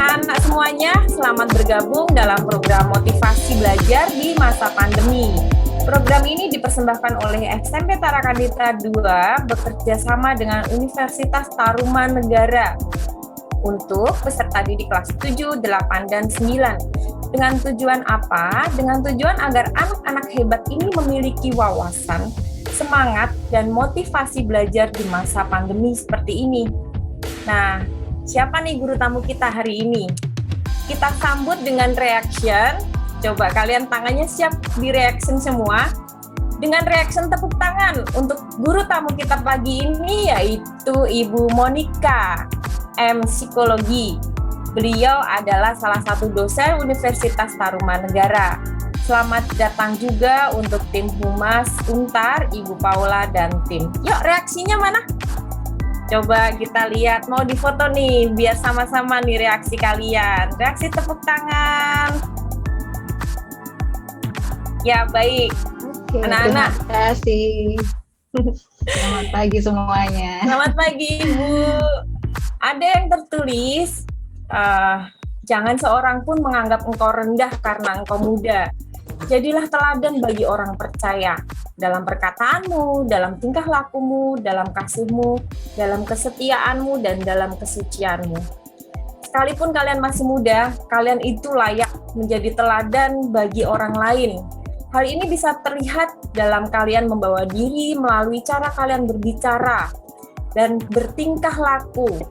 anak-anak semuanya, selamat bergabung dalam program motivasi belajar di masa pandemi. Program ini dipersembahkan oleh SMP Tarakanita II bekerja sama dengan Universitas Tarumanegara untuk peserta didik kelas 7, 8, dan 9. Dengan tujuan apa? Dengan tujuan agar anak-anak hebat ini memiliki wawasan, semangat, dan motivasi belajar di masa pandemi seperti ini. Nah, siapa nih guru tamu kita hari ini? Kita sambut dengan reaction. Coba kalian tangannya siap di reaction semua. Dengan reaction tepuk tangan untuk guru tamu kita pagi ini yaitu Ibu Monica, M. Psikologi. Beliau adalah salah satu dosen Universitas Tarumanegara. Selamat datang juga untuk tim Humas Untar, Ibu Paula dan tim. Yuk reaksinya mana? Coba kita lihat, mau difoto nih, biar sama-sama nih reaksi kalian. Reaksi tepuk tangan. Ya, baik. Oke, anak-anak. Terima kasih. Selamat pagi semuanya. Selamat pagi, Ibu. Ada yang tertulis, jangan seorang pun menganggap engkau rendah karena engkau muda. Jadilah teladan bagi orang percaya dalam perkataanmu, dalam tingkah lakumu, dalam kasihmu, dalam kesetiaanmu, dan dalam kesucianmu. Sekalipun kalian masih muda, kalian itu layak menjadi teladan bagi orang lain. Hal ini bisa terlihat dalam kalian membawa diri melalui cara kalian berbicara dan bertingkah laku.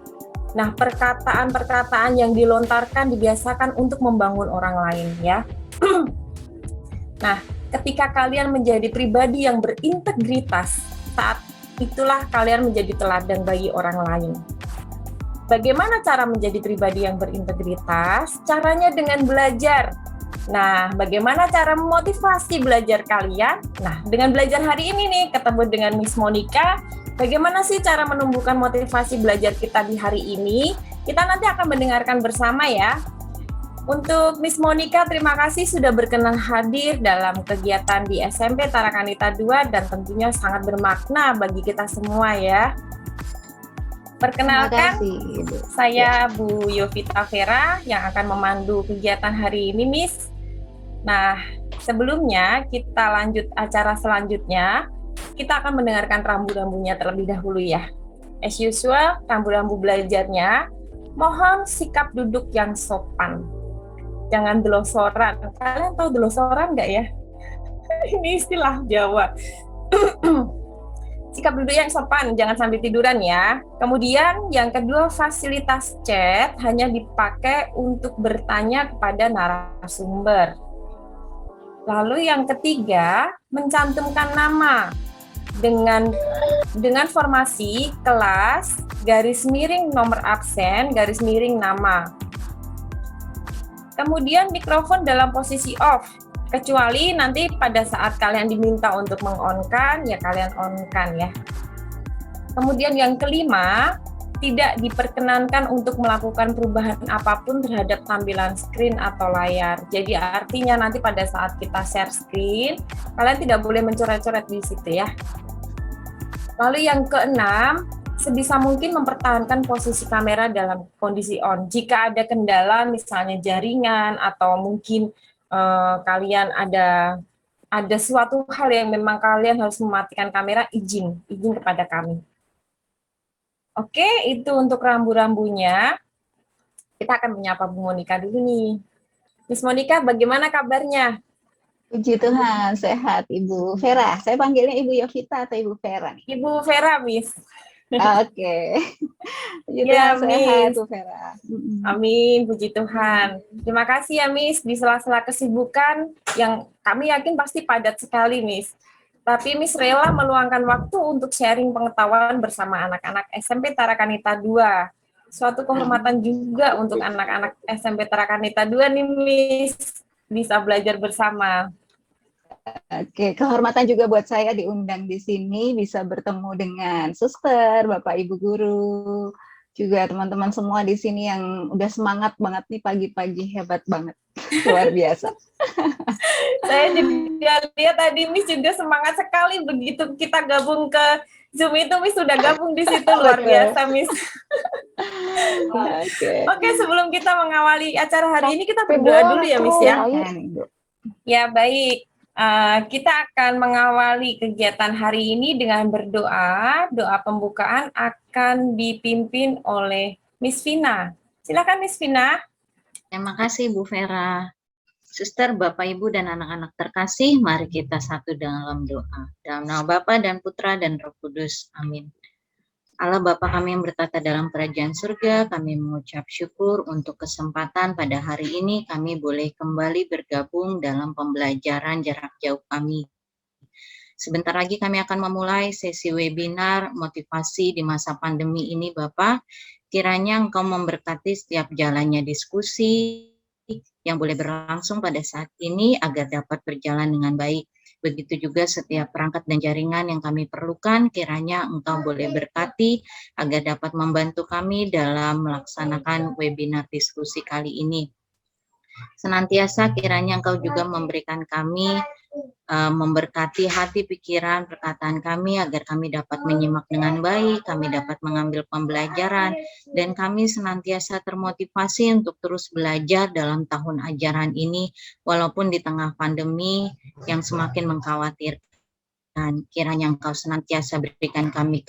Nah, perkataan-perkataan yang dilontarkan dibiasakan untuk membangun orang lain, ya. Nah, ketika kalian menjadi pribadi yang berintegritas, saat itulah kalian menjadi teladan bagi orang lain. Bagaimana cara menjadi pribadi yang berintegritas? Caranya dengan belajar. Nah, bagaimana cara memotivasi belajar kalian? Nah, dengan belajar hari ini nih, ketemu dengan Miss Monica, bagaimana sih cara menumbuhkan motivasi belajar kita di hari ini? Kita nanti akan mendengarkan bersama ya. Untuk Miss Monica, terima kasih sudah berkenan hadir dalam kegiatan di SMP Tarakanita II dan tentunya sangat bermakna bagi kita semua ya. Perkenalkan, saya Bu Yovita Vera yang akan memandu kegiatan hari ini, Miss. Nah, sebelumnya kita lanjut acara selanjutnya, kita akan mendengarkan rambu-rambunya terlebih dahulu ya. As usual, rambu-rambu belajarnya, mohon sikap duduk yang sopan. Jangan delosoran. Kalian tahu delosoran nggak ya? Ini istilah Jawa. Sikap duduk yang sopan, jangan sambil tiduran ya. Kemudian yang kedua, fasilitas chat hanya dipakai untuk bertanya kepada narasumber. Lalu yang ketiga, mencantumkan nama dengan formasi kelas, garis miring nomor absen, garis miring nama. Kemudian mikrofon dalam posisi off, kecuali nanti pada saat kalian diminta untuk meng-on-kan, ya kalian on-kan ya. Kemudian yang kelima, tidak diperkenankan untuk melakukan perubahan apapun terhadap tampilan screen atau layar. Jadi artinya nanti pada saat kita share screen, kalian tidak boleh mencoret-coret di situ ya. Lalu yang keenam, sebisa mungkin mempertahankan posisi kamera dalam kondisi on. Jika ada kendala, misalnya jaringan atau mungkin kalian ada suatu hal yang memang kalian harus mematikan kamera, izin kepada kami. Oke, itu untuk rambu-rambunya. Kita akan menyapa Bu Monica dulu nih. Miss Monica, bagaimana kabarnya? Puji Tuhan, sehat Ibu Vera. Saya panggilnya Ibu Yovita atau Ibu Vera nih? Ibu Vera, Miss. Oke. Puji Tuhan, sehat Bu Vera. Amin, puji Tuhan. Terima kasih ya Miss, di sela-sela kesibukan yang kami yakin pasti padat sekali Miss. Tapi Miss rela meluangkan waktu untuk sharing pengetahuan bersama anak-anak SMP Tarakanita II. Suatu kehormatan juga untuk anak-anak SMP Tarakanita II nih Miss, bisa belajar bersama. Oke, kehormatan juga buat saya diundang di sini, bisa bertemu dengan suster, Bapak Ibu guru, juga teman-teman semua di sini yang udah semangat banget nih pagi-pagi, hebat banget. Luar biasa. Saya juga lihat tadi Miss juga semangat sekali begitu kita gabung ke Zoom itu, Miss sudah gabung di situ, luar Betul. biasa Miss. Oke. Oke, sebelum kita mengawali acara hari ini kita Ibu, berdoa dulu ya Miss ya. silakan, Ibu. Ya baik, kita akan mengawali kegiatan hari ini dengan berdoa. Doa pembukaan akan dipimpin oleh Miss Vina. Silakan Miss Vina. Terima kasih Bu Vera. Suster, Bapak, Ibu, dan anak-anak terkasih, mari kita satu dalam doa. Dalam nama Bapa dan Putra dan Roh Kudus. Amin. Allah Bapa kami yang bertata dalam kerajaan surga, kami mengucap syukur untuk kesempatan pada hari ini kami boleh kembali bergabung dalam pembelajaran jarak jauh kami. Sebentar lagi kami akan memulai sesi webinar motivasi di masa pandemi ini Bapak. Kiranya Engkau memberkati setiap jalannya diskusi yang boleh berlangsung pada saat ini agar dapat berjalan dengan baik. Begitu juga setiap perangkat dan jaringan yang kami perlukan, kiranya Engkau boleh berkati agar dapat membantu kami dalam melaksanakan webinar diskusi kali ini. Senantiasa kiranya Engkau juga memberikan kami, memberkati hati, pikiran, perkataan kami agar kami dapat menyimak dengan baik, kami dapat mengambil pembelajaran, dan kami senantiasa termotivasi untuk terus belajar dalam tahun ajaran ini, walaupun di tengah pandemi yang semakin mengkhawatirkan. Kiranya Engkau senantiasa berikan kami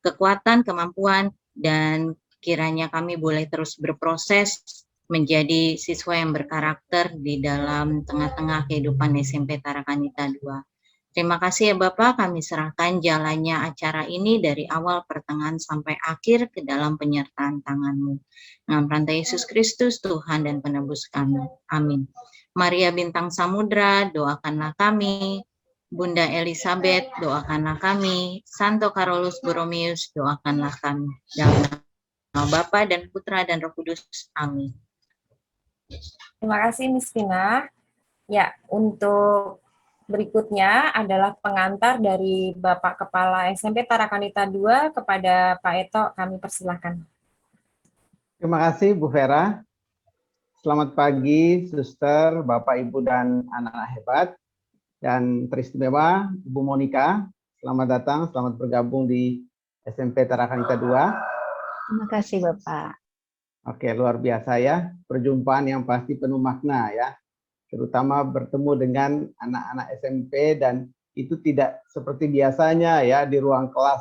kekuatan, kemampuan, dan kiranya kami boleh terus berproses menjadi siswa yang berkarakter di dalam tengah-tengah kehidupan SMP Tarakanita II. Terima kasih ya Bapak, kami serahkan jalannya acara ini dari awal, pertengahan, sampai akhir ke dalam penyertaan tangan-Mu. Dengan rantai Yesus Kristus, Tuhan dan Penebus kami. Amin. Maria Bintang Samudra, doakanlah kami. Bunda Elizabeth, doakanlah kami. Santo Carolus Borromeus, doakanlah kami. Dalam nama Bapa dan Putra dan Roh Kudus. Amin. Terima kasih Miss Vina. Ya, untuk berikutnya adalah pengantar dari Bapak Kepala SMP Tarakanita II kepada Pak Eto. Kami persilahkan. Terima kasih Bu Vera. Selamat pagi Suster, Bapak, Ibu, dan anak-anak hebat. Dan teristimewa Ibu Monica. Selamat datang, selamat bergabung di SMP Tarakanita II. Terima kasih Bapak. Oke, luar biasa ya. Perjumpaan yang pasti penuh makna ya. Terutama bertemu dengan anak-anak SMP dan itu tidak seperti biasanya ya di ruang kelas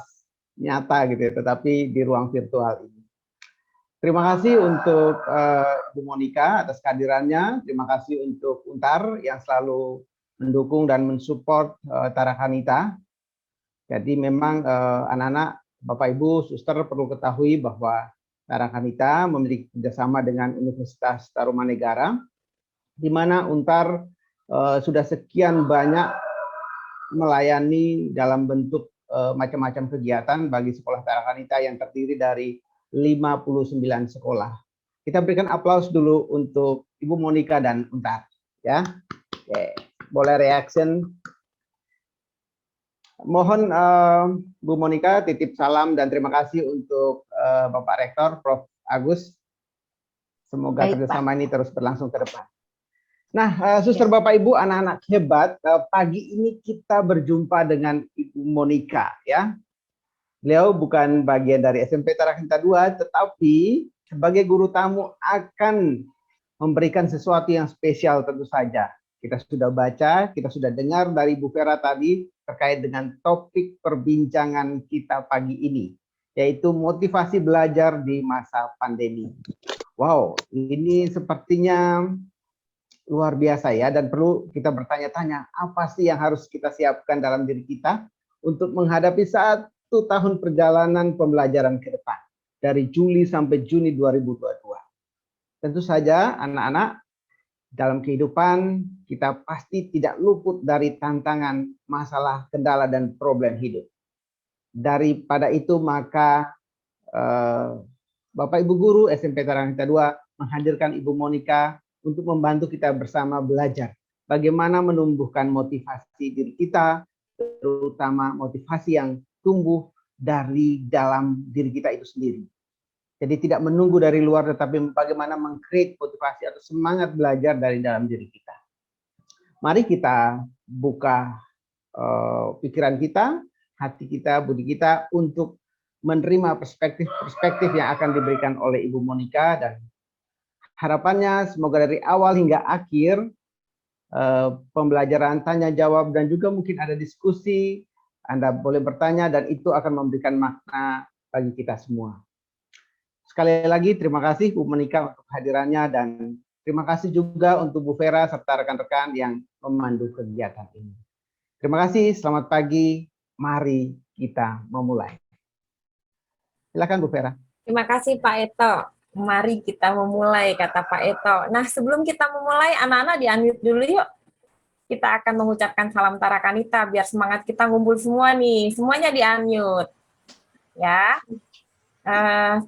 nyata gitu ya, tetapi di ruang virtual ini. Terima kasih untuk Ibu Monica atas kehadirannya. Terima kasih untuk Untar yang selalu mendukung dan mensupport Tarakanita. Jadi memang anak-anak, Bapak Ibu, Suster perlu ketahui bahwa Tarakanita memiliki kerjasama dengan Universitas Tarumanegara, di mana Untar sudah sekian banyak melayani dalam bentuk macam-macam kegiatan bagi sekolah Tarakanita yang terdiri dari 59 sekolah. Kita berikan aplaus dulu untuk Ibu Monica dan Untar. Ya, oke. Boleh reaction. Mohon Bu Monica titip salam dan terima kasih untuk Bapak Rektor, Prof. Agus. Semoga Baik, kerjasama ini terus berlangsung ke depan. Nah, Suster, Bapak, Ibu, anak-anak hebat, pagi ini kita berjumpa dengan Ibu Monica. Ya, beliau bukan bagian dari SMP Tarakanita II, tetapi sebagai guru tamu akan memberikan sesuatu yang spesial tentu saja. Kita sudah baca, kita sudah dengar dari Bu Vera tadi terkait dengan topik perbincangan kita pagi ini, yaitu motivasi belajar di masa pandemi. Wow, ini sepertinya luar biasa ya, dan perlu kita bertanya-tanya, apa sih yang harus kita siapkan dalam diri kita untuk menghadapi 1 tahun perjalanan pembelajaran ke depan, dari Juli sampai Juni 2022. Tentu saja anak-anak, dalam kehidupan kita pasti tidak luput dari tantangan, masalah, kendala, dan problem hidup. Daripada itu maka Bapak Ibu Guru SMP Tarakanita II menghadirkan Ibu Monica untuk membantu kita bersama belajar bagaimana menumbuhkan motivasi diri kita, terutama motivasi yang tumbuh dari dalam diri kita itu sendiri. Jadi tidak menunggu dari luar, tetapi bagaimana meng-create motivasi atau semangat belajar dari dalam diri kita. Mari kita buka pikiran kita, hati kita, budi kita untuk menerima perspektif-perspektif yang akan diberikan oleh Ibu Monica, dan harapannya semoga dari awal hingga akhir pembelajaran tanya jawab dan juga mungkin ada diskusi, Anda boleh bertanya dan itu akan memberikan makna bagi kita semua. Sekali lagi terima kasih Bu Monica untuk kehadirannya, dan terima kasih juga untuk Bu Vera serta rekan-rekan yang memandu kegiatan ini. Terima kasih, selamat pagi, mari kita memulai. Silakan Bu Vera. Terima kasih Pak Eto. Mari kita memulai, kata Pak Eto. Nah, sebelum kita memulai, anak-anak di-unmute dulu yuk. Kita akan mengucapkan salam Tarakanita biar semangat kita ngumpul semua nih. Semuanya di-unmute. Ya.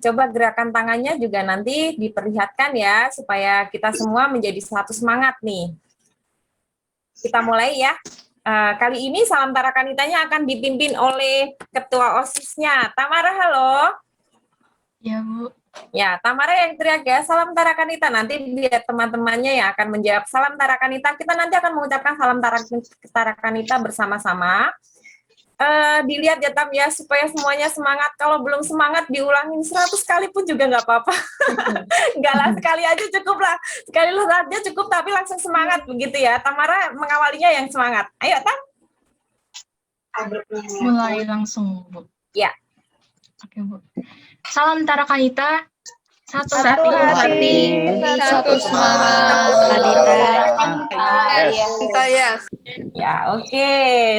Coba gerakan tangannya juga nanti diperlihatkan ya, supaya kita semua menjadi satu semangat nih. Kita mulai ya. Kali ini salam Tarakanitanya akan dipimpin oleh Ketua OSIS-nya. Tamara, halo. Ya, Bu. Ya, Tamara yang teriak ya, salam Tarakanita. Nanti biar teman-temannya yang akan menjawab salam Tarakanita. Kita nanti akan mengucapkan salam Tarakanita bersama-sama. Dilihat ya Tam ya, supaya semuanya semangat. Kalau belum semangat diulangin 100 kali pun juga nggak apa-apa. Nggak lah, sekali aja cukup lah. Sekali aja cukup, tapi langsung semangat begitu ya. Tamara mengawalinya yang semangat. Ayo Tam. Mulai langsung, Bu. Ya. Oke, Bu. Salam Tarakanita. Satu Satu hati, satu semangat. Ya, oke.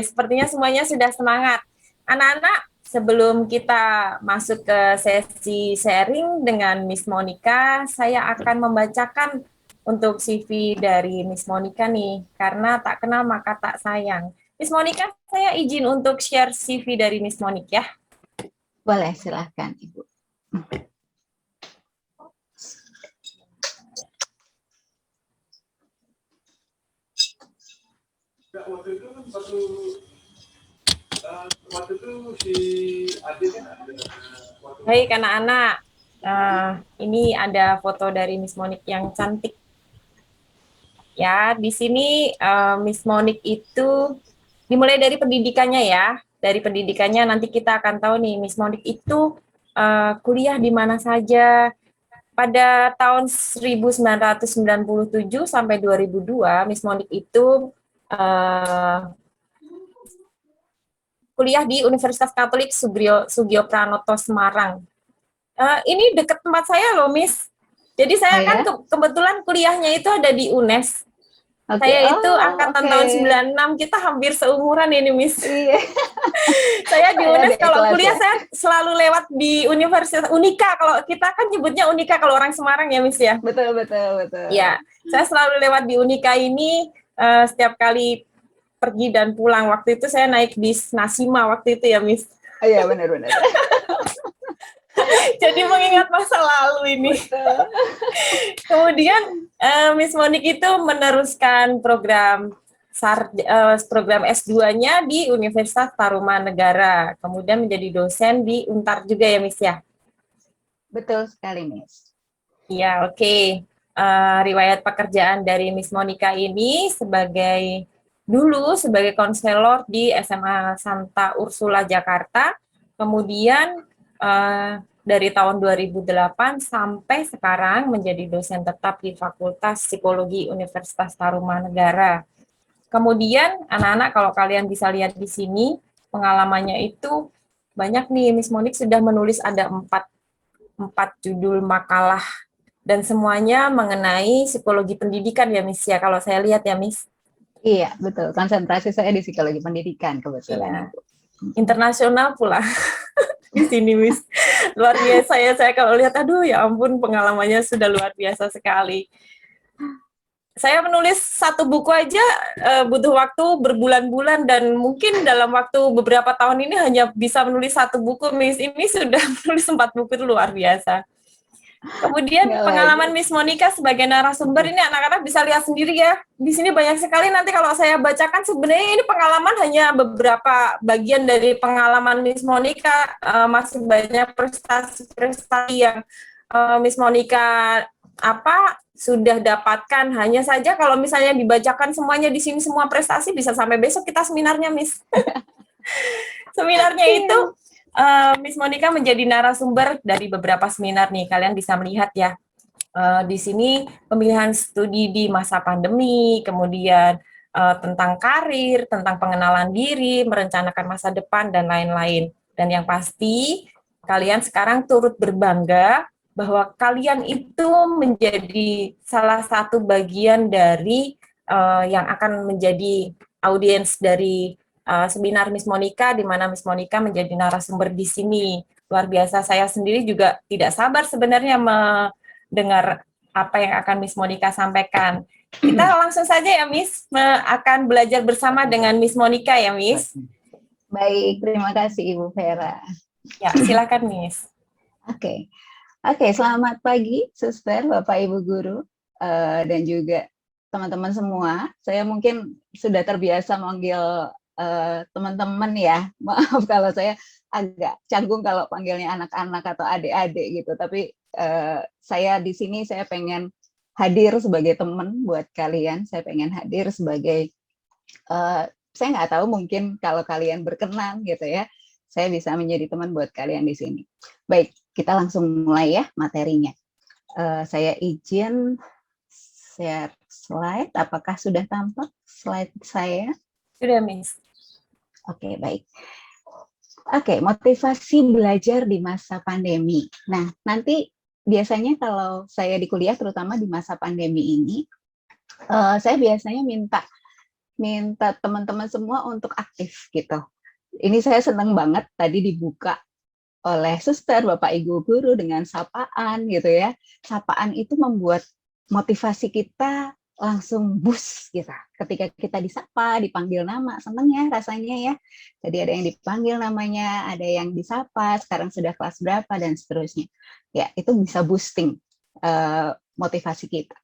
Sepertinya semuanya sudah semangat. Anak-anak, sebelum kita masuk ke sesi sharing dengan Miss Monica, saya akan membacakan untuk CV dari Miss Monica nih, karena tak kenal maka tak sayang. Miss Monica, saya izin untuk share CV dari Miss Monica ya. Boleh, silahkan Ibu. Baik anak-anak, ini ada foto dari Miss Monica yang cantik. Ya, di sini Miss Monica itu dimulai dari pendidikannya ya. Dari pendidikannya nanti kita akan tahu nih Miss Monica itu kuliah di mana saja. Pada tahun 1997 sampai 2002, Miss Monica itu kuliah di Universitas Katolik Sugio Pranoto Semarang. Ini dekat tempat saya loh, Miss. Jadi saya kan kebetulan kuliahnya itu ada di UNES. Okay. Saya itu angkatan tahun 96, kita hampir seumuran ini, Miss. Iya. Saya di UNES kalau kuliah ya? saya selalu lewat di Universitas Unika. Kalau kita kan nyebutnya Unika kalau orang Semarang ya, Miss ya. Betul. Ya, saya selalu lewat di Unika ini setiap kali pergi dan pulang. Waktu itu saya naik bis Nasima waktu itu ya, Miss. Iya, benar. Jadi mengingat masa lalu ini. Kemudian Miss Monica itu meneruskan program S2-nya di Universitas Tarumanegara. Kemudian menjadi dosen di Untar juga ya, Miss ya? Betul sekali, Miss. Iya, oke. Riwayat pekerjaan dari Miss Monica ini dulu sebagai konselor di SMA Santa Ursula Jakarta, kemudian dari tahun 2008 sampai sekarang menjadi dosen tetap di Fakultas Psikologi Universitas Tarumanegara. Kemudian anak-anak kalau kalian bisa lihat di sini pengalamannya itu banyak nih. Miss Monica sudah menulis ada 4 judul makalah dan semuanya mengenai psikologi pendidikan ya, Miss ya, kalau saya lihat ya, Miss. Iya, betul. Konsentrasi saya di psikologi pendidikan kebetulan. Ya. Internasional pula di sini, Miss. Luar biasa ya, saya kalau lihat, aduh ya ampun, pengalamannya sudah luar biasa sekali. Saya menulis 1 buku aja butuh waktu berbulan-bulan, dan mungkin dalam waktu beberapa tahun ini hanya bisa menulis 1 buku, Miss. Ini sudah menulis 4 buku, itu luar biasa. Kemudian Nggak pengalaman Miss Monica sebagai narasumber ini anak-anak bisa lihat sendiri ya. Di sini banyak sekali, nanti kalau saya bacakan sebenarnya ini pengalaman hanya beberapa bagian dari pengalaman Miss Monica. Masih banyak prestasi-prestasi yang Miss Monica sudah dapatkan. Hanya saja kalau misalnya dibacakan semuanya di sini semua prestasi bisa sampai besok kita seminarnya, Miss. Seminarnya itu Miss Monica menjadi narasumber dari beberapa seminar nih, kalian bisa melihat ya. Di sini pemilihan studi di masa pandemi, kemudian tentang karir, tentang pengenalan diri, merencanakan masa depan, dan lain-lain. Dan yang pasti, kalian sekarang turut berbangga bahwa kalian itu menjadi salah satu bagian dari yang akan menjadi audiens dari seminar Miss Monica, di mana Miss Monica menjadi narasumber di sini. Luar biasa, saya sendiri juga tidak sabar sebenarnya mendengar apa yang akan Miss Monica sampaikan. Kita langsung saja ya, Miss, akan belajar bersama dengan Miss Monica ya, Miss. Baik, terima kasih Ibu Vera. Ya, silakan, Miss. Oke, selamat pagi, Suster, Bapak, Ibu Guru, dan juga teman-teman semua. Saya mungkin sudah terbiasa manggil teman-teman ya. Maaf kalau saya agak canggung kalau panggilnya anak-anak atau adik-adik gitu. Tapi saya di sini saya pengen hadir sebagai teman buat kalian. Saya pengen hadir sebagai saya nggak tahu, mungkin kalau kalian berkenan gitu ya, saya bisa menjadi teman buat kalian di sini. Baik, kita langsung mulai ya materinya. Saya izin share slide. Apakah sudah tampak slide saya? Sudah, Miss. Oke, baik. Oke, motivasi belajar di masa pandemi. Nah, nanti biasanya kalau saya di kuliah, terutama di masa pandemi ini, saya biasanya minta teman-teman semua untuk aktif gitu. Ini saya senang banget tadi dibuka oleh suster, Bapak Ibu Guru dengan sapaan gitu ya. Sapaan itu membuat motivasi kita langsung boost gitu. Ketika kita disapa, dipanggil nama, seneng ya rasanya ya. Jadi ada yang dipanggil namanya, ada yang disapa, sekarang sudah kelas berapa dan seterusnya. Ya, itu bisa boosting motivasi kita.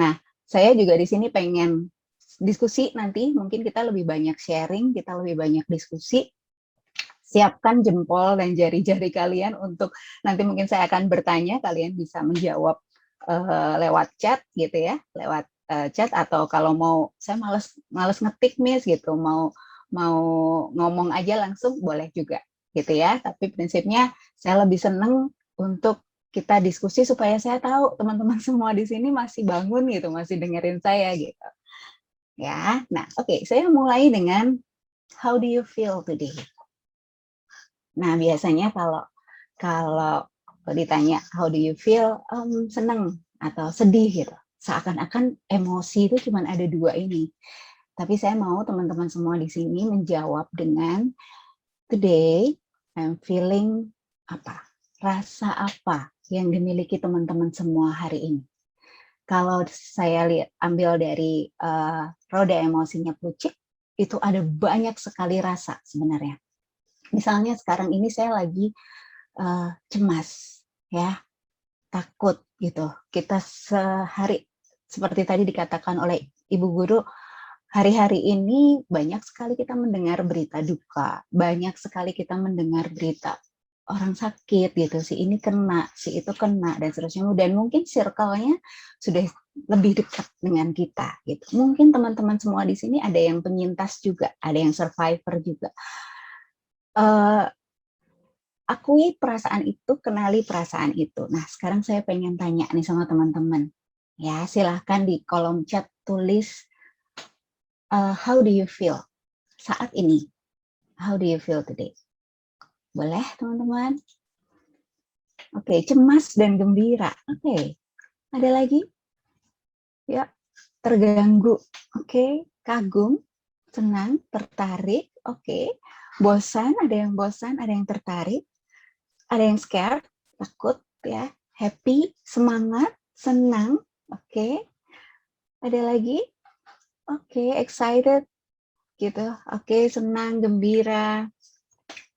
Nah, saya juga di sini pengen diskusi nanti, mungkin kita lebih banyak sharing, kita lebih banyak diskusi. Siapkan jempol dan jari-jari kalian untuk nanti mungkin saya akan bertanya, kalian bisa menjawab lewat chat gitu ya, lewat chat, atau kalau mau saya males ngetik Miss gitu, mau ngomong aja langsung boleh juga gitu ya. Tapi prinsipnya saya lebih seneng untuk kita diskusi supaya saya tahu teman-teman semua di sini masih bangun gitu, masih dengerin saya gitu. Ya, nah oke, saya mulai dengan how do you feel today? Nah, biasanya kalau ditanya how do you feel, seneng atau sedih gitu. Seakan-akan emosi itu cuma ada dua ini. Tapi saya mau teman-teman semua di sini menjawab dengan today I'm feeling apa? Rasa apa yang dimiliki teman-teman semua hari ini? Kalau saya ambil dari roda emosinya Plucik, itu ada banyak sekali rasa sebenarnya. Misalnya sekarang ini saya lagi cemas, ya, takut gitu. Kita sehari, seperti tadi dikatakan oleh Ibu Guru, hari-hari ini banyak sekali kita mendengar berita duka, banyak sekali kita mendengar berita orang sakit gitu, si ini kena, si itu kena, dan seterusnya. Dan mungkin circle-nya sudah lebih dekat dengan kita gitu. Mungkin teman-teman semua di sini ada yang penyintas juga, ada yang survivor juga. Akui perasaan itu, kenali perasaan itu. Nah, sekarang saya pengen tanya nih sama teman-teman. Ya, silahkan di kolom chat tulis how do you feel saat ini? How do you feel today? Boleh, teman-teman? Oke, cemas dan gembira. Oke, ada lagi? Ya, terganggu. Oke, kagum, senang, tertarik. Oke, bosan, ada yang bosan, ada yang tertarik. Ada yang scared, takut, ya, happy, semangat, senang, oke. Ada lagi? Oke, excited, gitu. Oke, senang, gembira.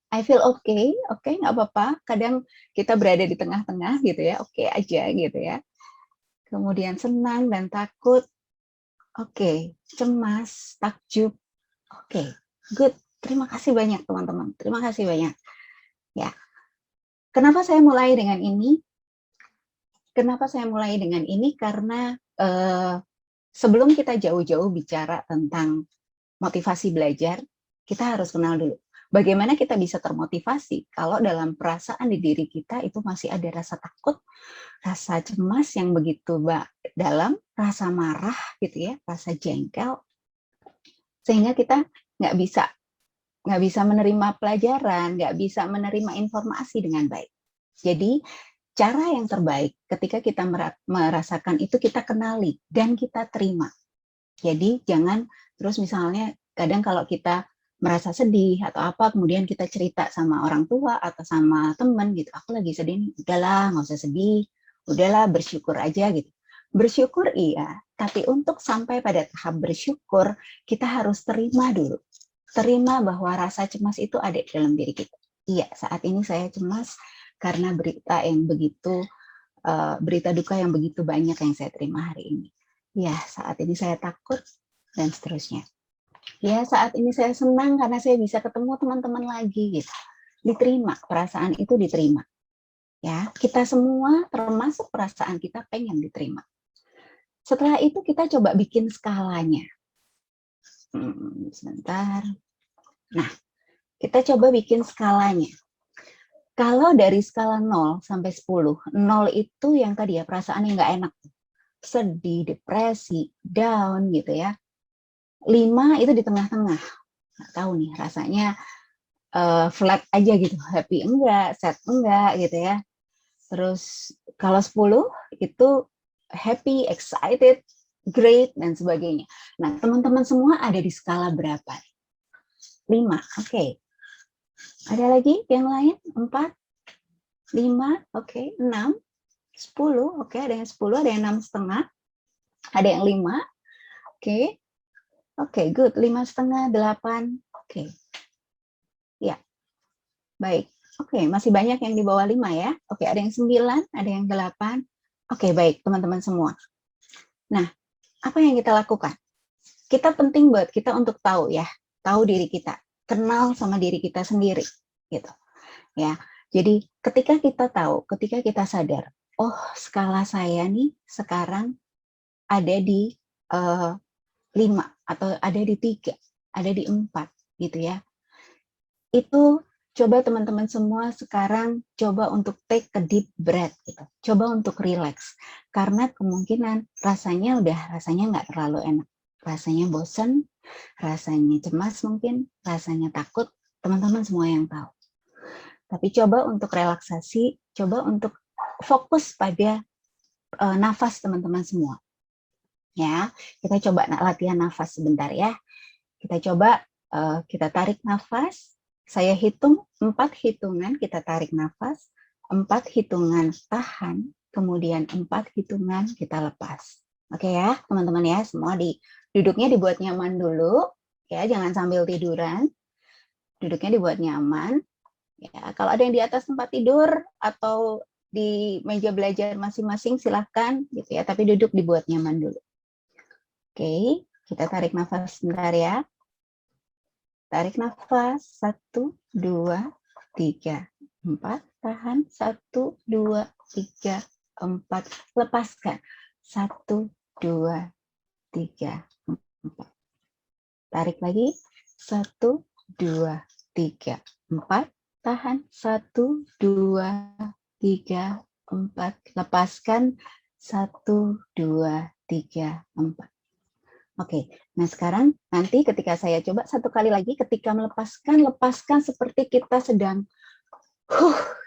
I feel okay, oke, nggak apa-apa. Kadang kita berada di tengah-tengah gitu ya, oke aja gitu ya. Kemudian senang dan takut, oke. Cemas, takjub, oke. Good. Terima kasih banyak teman-teman. Terima kasih banyak. Ya. Kenapa saya mulai dengan ini? Karena sebelum kita jauh-jauh bicara tentang motivasi belajar, kita harus kenal dulu. Bagaimana kita bisa termotivasi kalau dalam perasaan di diri kita itu masih ada rasa takut, rasa cemas yang begitu dalam, rasa marah gitu ya, rasa jengkel, sehingga kita nggak bisa menerima pelajaran, nggak bisa menerima informasi dengan baik. Jadi cara yang terbaik ketika kita merasakan itu kita kenali dan kita terima. Jadi jangan terus misalnya kadang kalau kita merasa sedih atau apa, kemudian kita cerita sama orang tua atau sama teman gitu, aku lagi sedih nih, udahlah nggak usah sedih, udahlah bersyukur aja gitu. Bersyukur iya, tapi untuk sampai pada tahap bersyukur, kita harus terima dulu. Terima bahwa rasa cemas itu ada di dalam diri kita. Iya, saat ini saya cemas karena berita duka yang begitu banyak yang saya terima hari ini. Ya, saat ini saya takut, dan seterusnya. Ya, saat ini saya senang karena saya bisa ketemu teman-teman lagi gitu. Diterima, perasaan itu diterima. Ya, kita semua termasuk perasaan kita pengen diterima. Setelah itu kita coba bikin skalanya. Sebentar. Nah, kita coba bikin skalanya. Kalau dari skala 0 sampai 10, 0 itu yang tadi ya, perasaan yang nggak enak. Sedih, depresi, down gitu ya. 5 itu di tengah-tengah. Nggak tahu nih rasanya flat aja gitu, happy enggak, sad enggak gitu ya. Terus kalau 10 itu happy, excited, great dan sebagainya. Nah, teman-teman semua ada di skala berapa? 5, oke. Ada lagi yang lain? 4, 5, oke, 6, 10, oke, ada yang 10, ada yang 6,5, ada yang 5, oke. Oke, good, 5,5, 8, oke. Ya, baik. Oke, masih banyak yang di bawah 5 ya. Oke, ada yang 9, ada yang 8. Oke, baik teman-teman semua. Nah, apa yang kita lakukan? Kita penting buat kita untuk tahu ya, tahu diri kita, kenal sama diri kita sendiri, gitu. Ya, jadi ketika kita tahu, ketika kita sadar, oh skala saya nih sekarang ada di 5 atau ada di 3, ada di 4 gitu ya. Itu coba teman-teman semua sekarang coba untuk take a deep breath gitu. Coba untuk relax. Karena kemungkinan rasanya nggak terlalu enak. Rasanya bosan, rasanya cemas mungkin, rasanya takut, teman-teman semua yang tahu. Tapi coba untuk relaksasi, coba untuk fokus pada nafas teman-teman semua. Ya, kita coba latihan nafas sebentar ya. Kita coba kita tarik nafas. Saya hitung 4 hitungan, kita tarik nafas, 4 hitungan tahan, kemudian 4 hitungan kita lepas. Oke ya, teman-teman ya, semua duduknya dibuat nyaman dulu, ya, jangan sambil tiduran. Duduknya dibuat nyaman. Ya, kalau ada yang di atas tempat tidur atau di meja belajar masing-masing silahkan, gitu ya, tapi duduk dibuat nyaman dulu. Oke, kita tarik nafas sebentar ya. Tarik nafas, 1, 2, 3, 4, tahan, 1, 2, 3, 4, lepaskan, 1, 2, 3, 4. Tarik lagi, 1, 2, 3, 4, tahan, 1, 2, 3, 4, lepaskan, 1, 2, 3, 4. Oke, nah sekarang nanti ketika saya coba satu kali lagi, ketika lepaskan seperti kita sedang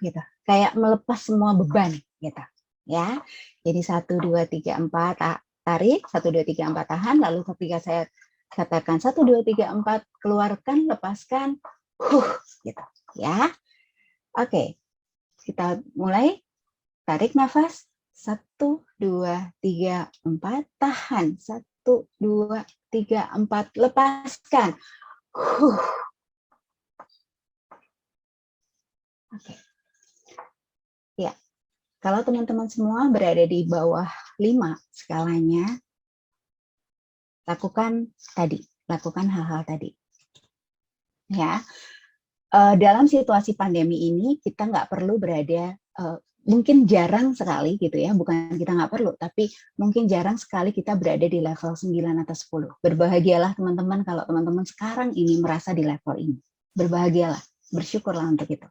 gitu, kayak melepas semua beban gitu, ya. Jadi 1, 2, 3, 4 tarik, 1, 2, 3, 4 tahan, lalu ketika saya katakan 1, 2, 3, 4 keluarkan, lepaskan, gitu, ya. Oke, kita mulai tarik nafas, 1, 2, 3, 4 tahan, 1, 2, 3, 4 lepaskan. Oke. Ya, kalau teman-teman semua berada di bawah 5 skalanya, lakukan hal-hal tadi. Ya, dalam situasi pandemi ini kita nggak perlu berada, mungkin jarang sekali gitu ya, bukan kita nggak perlu, tapi mungkin jarang sekali kita berada di level 9 atau 10. Berbahagialah teman-teman kalau teman-teman sekarang ini merasa di level ini. Berbahagialah, bersyukurlah untuk itu.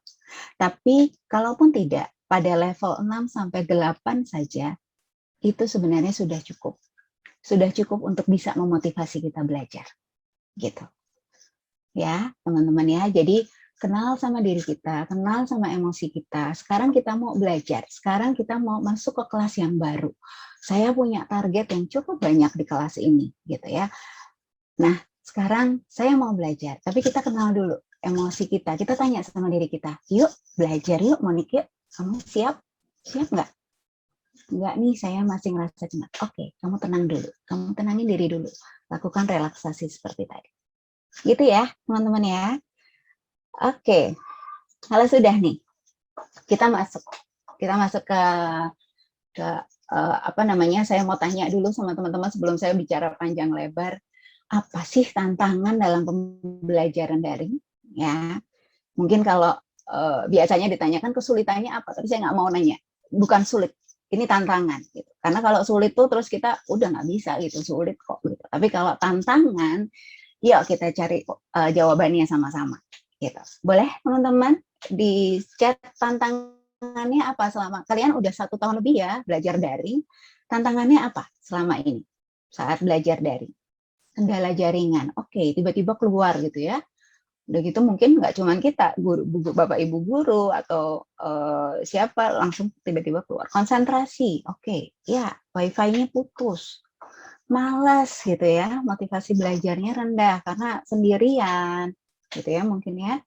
Tapi kalaupun tidak, pada level 6 sampai 8 saja, itu sebenarnya sudah cukup. Sudah cukup untuk bisa memotivasi kita belajar. Gitu. Ya, teman-teman ya. Jadi kenal sama diri kita, kenal sama emosi kita. Sekarang kita mau belajar, sekarang kita mau masuk ke kelas yang baru. Saya punya target yang cukup banyak di kelas ini, gitu ya. Nah, sekarang saya mau belajar, tapi kita kenal dulu emosi kita. Kita tanya sama diri kita, yuk belajar yuk, Monik yuk. Kamu siap? Siap nggak? Enggak nih, saya masih ngerasa cemas. Oke, kamu tenang dulu. Kamu tenangin diri dulu. Lakukan relaksasi seperti tadi. Gitu ya, teman-teman ya. Oke, kalau sudah nih, kita masuk ke apa namanya? Saya mau tanya dulu sama teman-teman sebelum saya bicara panjang lebar. Apa sih tantangan dalam pembelajaran daring? Ya, mungkin kalau biasanya ditanyakan kesulitannya apa, tapi saya nggak mau nanya. Bukan sulit, ini tantangan. Gitu. Karena kalau sulit tuh terus kita udah nggak bisa gitu, sulit kok. Gitu. Tapi kalau tantangan, yuk kita cari jawabannya sama-sama. Gitu. Boleh teman-teman di chat tantangannya apa selama kalian udah 1 tahun lebih ya belajar daring, tantangannya apa selama ini saat belajar daring? Kendala jaringan, oke, tiba-tiba keluar gitu ya. Udah gitu mungkin nggak cuman kita, guru, bapak ibu guru atau siapa langsung tiba-tiba keluar. Konsentrasi, oke, ya wifi-nya putus. Malas gitu ya, motivasi belajarnya rendah karena sendirian gitu ya mungkin ya,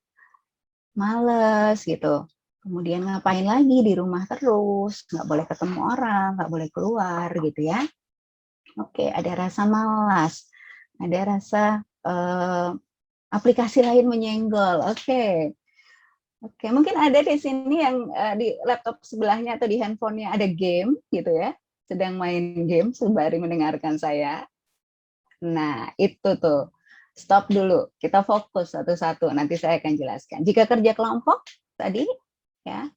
males gitu. Kemudian ngapain lagi di rumah terus, nggak boleh ketemu orang, nggak boleh keluar gitu ya. Oke, ada rasa malas, ada rasa aplikasi lain menyenggol. Oke, mungkin ada di sini yang di laptop sebelahnya atau di handphonenya ada game gitu ya, sedang main game sembari mendengarkan saya. Nah, itu tuh. Stop dulu, kita fokus satu-satu, nanti saya akan jelaskan. Jika kerja kelompok, tadi, ya,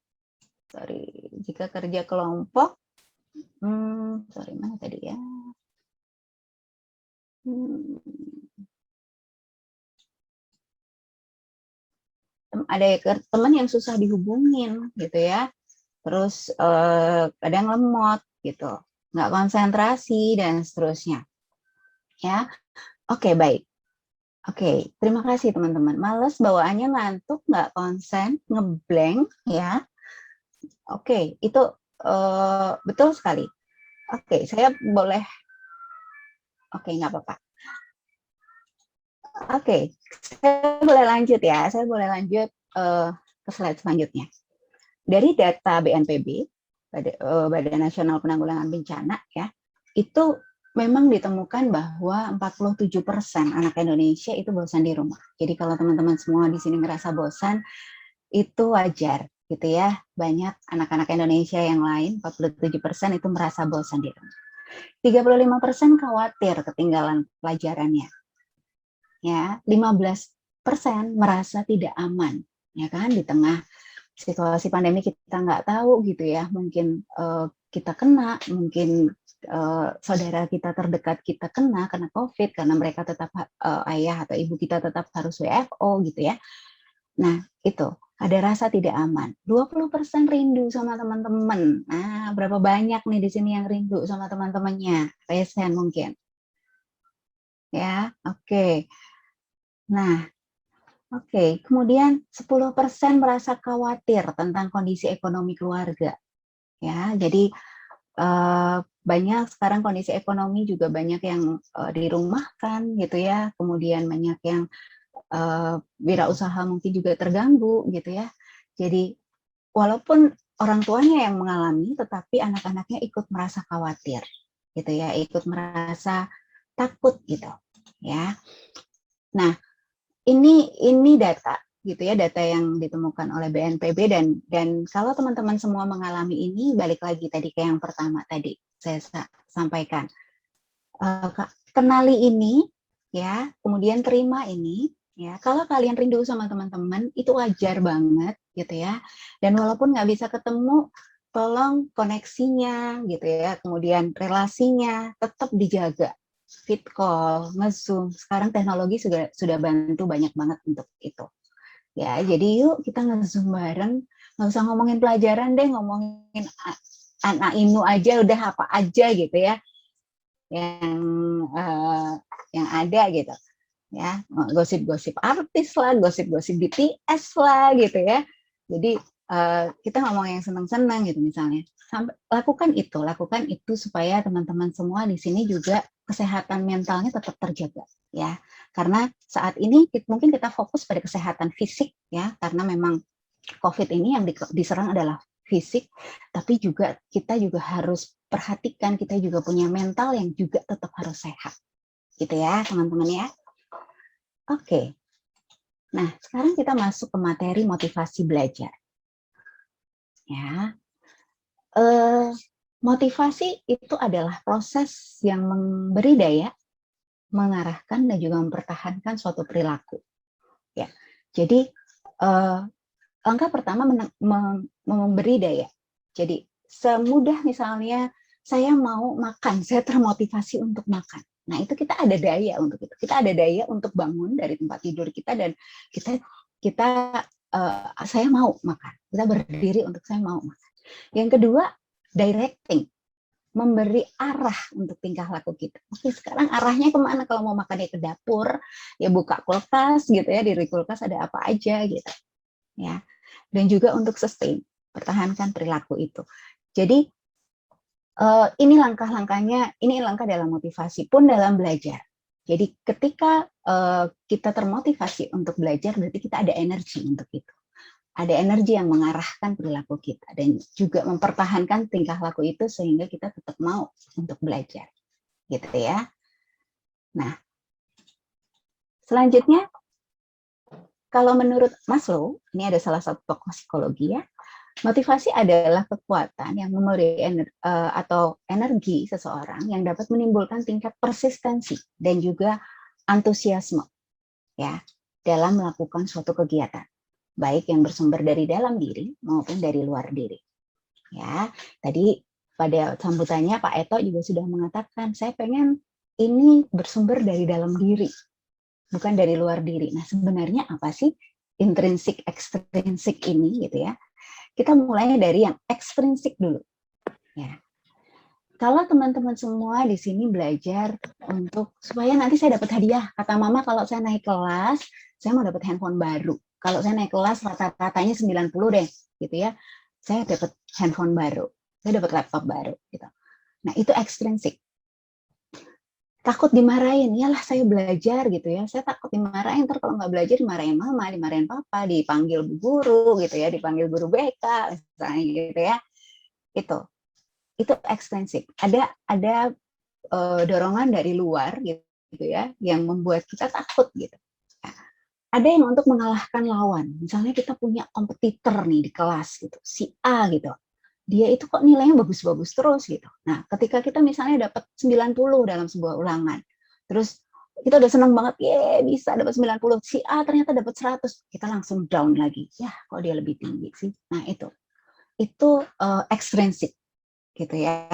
jika kerja kelompok, mana tadi ya? Ada teman yang susah dihubungin, gitu ya. Terus kadang lemot, gitu, nggak konsentrasi, dan seterusnya. Ya, oke, baik. Oke, terima kasih teman-teman. Males bawaannya ngantuk, nggak konsen, ngeblank ya. Oke, itu betul sekali. Oke, saya boleh. Oke, nggak apa-apa. Oke, saya boleh lanjut ya. Saya boleh lanjut ke slide selanjutnya. Dari data BNPB, Badan Nasional Penanggulangan Bencana ya, itu memang ditemukan bahwa 47% anak Indonesia itu bosan di rumah. Jadi kalau teman-teman semua di sini ngerasa bosan, itu wajar gitu ya. Banyak anak-anak Indonesia yang lain, 47% itu merasa bosan di rumah. 35% khawatir ketinggalan pelajarannya. Ya, 15% merasa tidak aman, ya kan, di tengah situasi pandemi kita nggak tahu gitu ya, mungkin kita kena, mungkin saudara kita terdekat kita kena COVID karena mereka tetap ayah atau ibu kita tetap harus WFO gitu ya. Nah, itu ada rasa tidak aman. 20% rindu sama teman-teman. Nah, berapa banyak nih di sini yang rindu sama teman-temannya? Resen mungkin. Ya, oke. Nah, oke, kemudian 10% merasa khawatir tentang kondisi ekonomi keluarga. Ya, jadi banyak sekarang kondisi ekonomi juga banyak yang dirumahkan gitu ya, kemudian banyak yang wirausaha mungkin juga terganggu gitu ya. Jadi walaupun orang tuanya yang mengalami, tetapi anak-anaknya ikut merasa khawatir gitu ya, ikut merasa takut gitu ya. Nah, ini data gitu ya, data yang ditemukan oleh BNPB, dan kalau teman-teman semua mengalami ini, balik lagi tadi ke yang pertama tadi saya sampaikan, kenali ini ya, kemudian terima ini ya. Kalau kalian rindu sama teman-teman itu wajar banget gitu ya, dan walaupun nggak bisa ketemu, tolong koneksinya gitu ya, kemudian relasinya tetap dijaga. Fit call, nge-zoom, sekarang teknologi sudah bantu banyak banget untuk itu. Ya, jadi yuk kita nge-zoom bareng, nggak usah ngomongin pelajaran deh, ngomongin anak inu aja, udah apa aja gitu ya, yang ada gitu. Ya, gosip-gosip artis lah, gosip-gosip BTS lah gitu ya. Jadi kita ngomong yang senang-senang gitu misalnya. Lakukan itu supaya teman-teman semua di sini juga kesehatan mentalnya tetap terjaga ya. Karena saat ini mungkin kita fokus pada kesehatan fisik ya, karena memang COVID ini yang diserang adalah fisik, tapi juga kita juga harus perhatikan, kita juga punya mental yang juga tetap harus sehat. Gitu ya, teman-teman ya. Oke. Nah, sekarang kita masuk ke materi motivasi belajar. Ya. Motivasi itu adalah proses yang memberi daya, mengarahkan dan juga mempertahankan suatu perilaku. Ya, jadi langkah pertama memberi daya. Jadi semudah misalnya saya mau makan, saya termotivasi untuk makan. Nah itu kita ada daya untuk itu. Kita ada daya untuk bangun dari tempat tidur kita dan saya mau makan. Kita berdiri untuk saya mau makan. Yang kedua, directing. Memberi arah untuk tingkah laku kita. Oke, sekarang arahnya kemana? Kalau mau makannya ke dapur, ya buka kulkas gitu ya, di kulkas ada apa aja gitu. Ya. Dan juga untuk sustain, pertahankan perilaku itu. Jadi ini langkah-langkahnya, ini langkah dalam motivasi pun dalam belajar. Jadi ketika kita termotivasi untuk belajar, berarti kita ada energi untuk itu. Ada energi yang mengarahkan perilaku kita dan juga mempertahankan tingkah laku itu sehingga kita tetap mau untuk belajar, gitu ya. Nah, selanjutnya, kalau menurut Maslow, ini ada salah satu tokoh psikologi ya, motivasi adalah kekuatan yang memberi energi seseorang yang dapat menimbulkan tingkat persistensi dan juga antusiasme ya dalam melakukan suatu kegiatan, baik yang bersumber dari dalam diri maupun dari luar diri. Ya, tadi pada sambutannya Pak Eto juga sudah mengatakan, saya pengen ini bersumber dari dalam diri, bukan dari luar diri. Nah, sebenarnya apa sih intrinsik, ekstrinsik ini gitu ya? Kita mulai dari yang ekstrinsik dulu. Ya. Kalau teman-teman semua di sini belajar untuk supaya nanti saya dapat hadiah, kata Mama kalau saya naik kelas, saya mau dapat handphone baru. Kalau saya naik kelas rata-ratanya 90 deh, gitu ya. Saya dapat handphone baru, saya dapat laptop baru, gitu. Nah itu ekstrinsik. Takut dimarahin, yalah saya belajar gitu ya. Saya takut dimarahin, ntar kalau nggak belajar dimarahin Mama, dimarahin Papa, dipanggil bu guru gitu ya, dipanggil guru BK, misalnya gitu ya. Itu ekstrinsik. Ada dorongan dari luar gitu ya, yang membuat kita takut gitu. Ada yang untuk mengalahkan lawan. Misalnya kita punya kompetitor nih di kelas gitu, si A gitu. Dia itu kok nilainya bagus-bagus terus gitu. Nah, ketika kita misalnya dapat 90 dalam sebuah ulangan, terus kita udah senang banget, bisa dapat 90. Si A ternyata dapat 100, kita langsung down lagi. Ya, kok dia lebih tinggi sih? Nah, itu ekstrinsik gitu ya.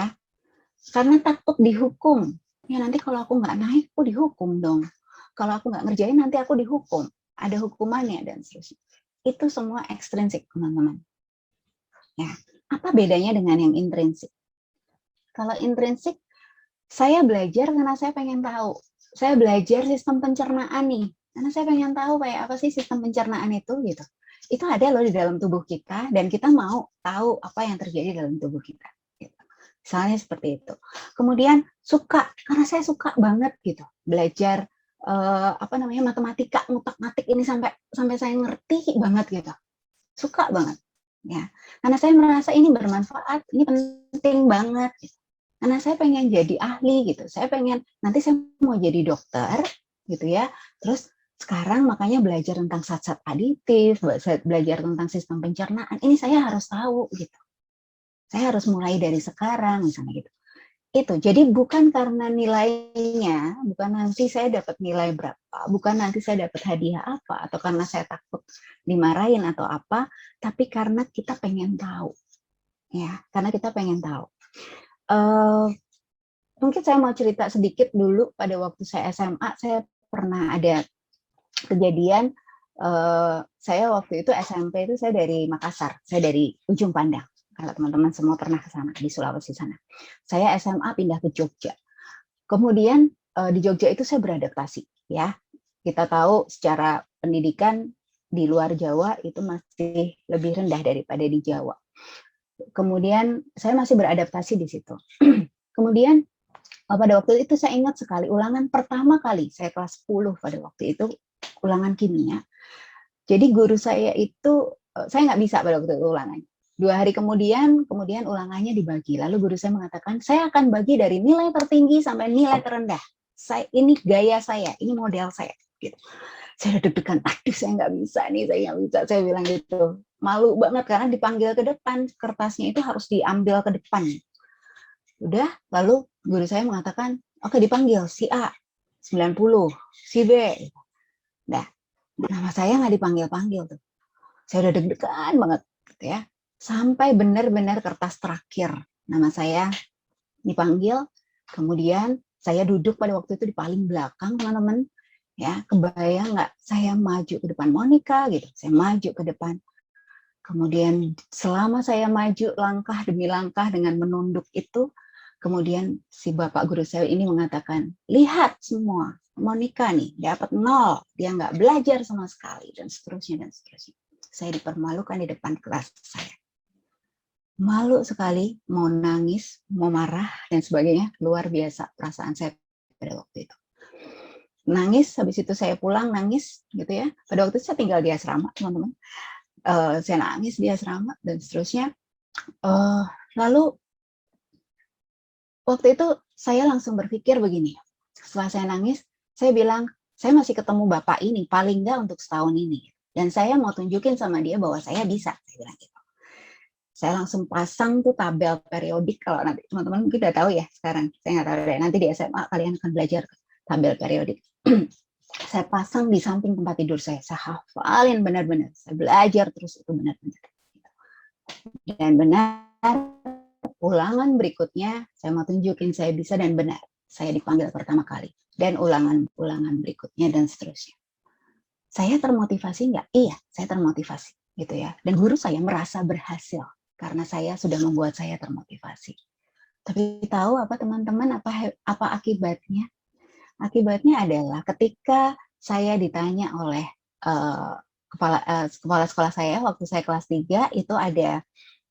Karena takut dihukum. Ya nanti kalau aku nggak naik, aku dihukum dong. Kalau aku nggak ngerjain, nanti aku dihukum. Ada hukumannya dan seterusnya. Itu semua ekstrinsik, teman-teman. Ya, apa bedanya dengan yang intrinsik? Kalau intrinsik, saya belajar karena saya pengen tahu. Saya belajar sistem pencernaan nih, karena saya pengen tahu kayak apa sih sistem pencernaan itu gitu. Itu ada loh di dalam tubuh kita dan kita mau tahu apa yang terjadi dalam tubuh kita. Gitu. Misalnya seperti itu. Kemudian suka, karena saya suka banget gitu belajar matematika, ngutak-ngatik ini sampai saya ngerti banget gitu. Suka banget. Ya, karena saya merasa ini bermanfaat, ini penting banget. Gitu. Karena saya pengen jadi ahli gitu, saya pengen nanti saya mau jadi dokter gitu ya. Terus Sekarang makanya belajar tentang zat-zat aditif, belajar tentang sistem pencernaan, ini saya harus tahu gitu. Saya harus mulai dari sekarang misalnya gitu. Itu. Jadi bukan karena nilainya, bukan nanti saya dapat nilai berapa, bukan nanti saya dapat hadiah apa, atau karena saya takut dimarahin atau apa, tapi karena kita pengen tahu. Ya, karena kita pengen tahu. Mungkin saya mau cerita sedikit dulu pada waktu saya SMA, saya pernah ada kejadian, saya waktu itu SMP itu saya dari Makassar, saya dari Ujung Pandang. Kalau teman-teman semua pernah ke sana, di Sulawesi sana. Saya SMA pindah ke Jogja. Kemudian di Jogja itu saya beradaptasi. Ya, kita tahu secara pendidikan di luar Jawa itu masih lebih rendah daripada di Jawa. Kemudian saya masih beradaptasi di situ. Kemudian pada waktu itu saya ingat sekali ulangan pertama kali saya kelas 10 pada waktu itu ulangan kimia. Jadi guru saya itu saya nggak bisa pada waktu itu ulangannya. 2 hari kemudian ulangannya dibagi. Lalu guru saya mengatakan, saya akan bagi dari nilai tertinggi sampai nilai terendah. Ini gaya saya, ini model saya. Gitu. Saya deg-degan, aduh saya nggak bisa nih, saya nggak bisa. Saya bilang gitu, malu banget karena dipanggil ke depan, kertasnya itu harus diambil ke depan. Udah, lalu guru saya mengatakan, oke dipanggil si A 90, si B. Nah, nama saya nggak dipanggil-panggil tuh. Saya udah deg-degan banget, gitu ya. Sampai benar-benar kertas terakhir nama saya dipanggil, kemudian saya duduk pada waktu itu di paling belakang, teman-teman. Ya, kebayang nggak? Saya maju ke depan Monica, gitu. Saya maju ke depan. Kemudian selama saya maju langkah demi langkah dengan menunduk itu, kemudian si bapak guru saya ini mengatakan, lihat semua, Monica nih dapat 0, dia nggak belajar sama sekali, dan seterusnya dan seterusnya. Saya dipermalukan di depan kelas saya. Malu sekali, mau nangis, mau marah, dan sebagainya. Luar biasa perasaan saya pada waktu itu. Nangis, habis itu saya pulang, nangis, gitu ya. Pada waktu itu saya tinggal di asrama, teman-teman. Saya nangis di asrama, dan seterusnya. Lalu, waktu itu saya langsung berpikir begini. Setelah saya nangis, saya bilang, saya masih ketemu bapak ini, paling nggak untuk setahun ini. Dan saya mau tunjukin sama dia bahwa saya bisa, saya bilang gitu. Saya langsung pasang tuh tabel periodik, kalau nanti teman-teman mungkin udah tahu ya sekarang, saya nggak tahu deh, nanti di SMA kalian akan belajar tabel periodik. Saya pasang di samping tempat tidur saya hafalin benar-benar, saya belajar terus itu benar-benar. Dan benar, ulangan berikutnya saya mau tunjukin saya bisa dan benar, saya dipanggil pertama kali, dan ulangan berikutnya dan seterusnya. Saya termotivasi nggak? Iya, saya termotivasi gitu ya. Dan guru saya merasa berhasil karena saya sudah membuat saya termotivasi. Tapi tahu apa teman-teman, apa akibatnya? Akibatnya adalah ketika saya ditanya oleh kepala sekolah saya waktu saya kelas 3 itu ada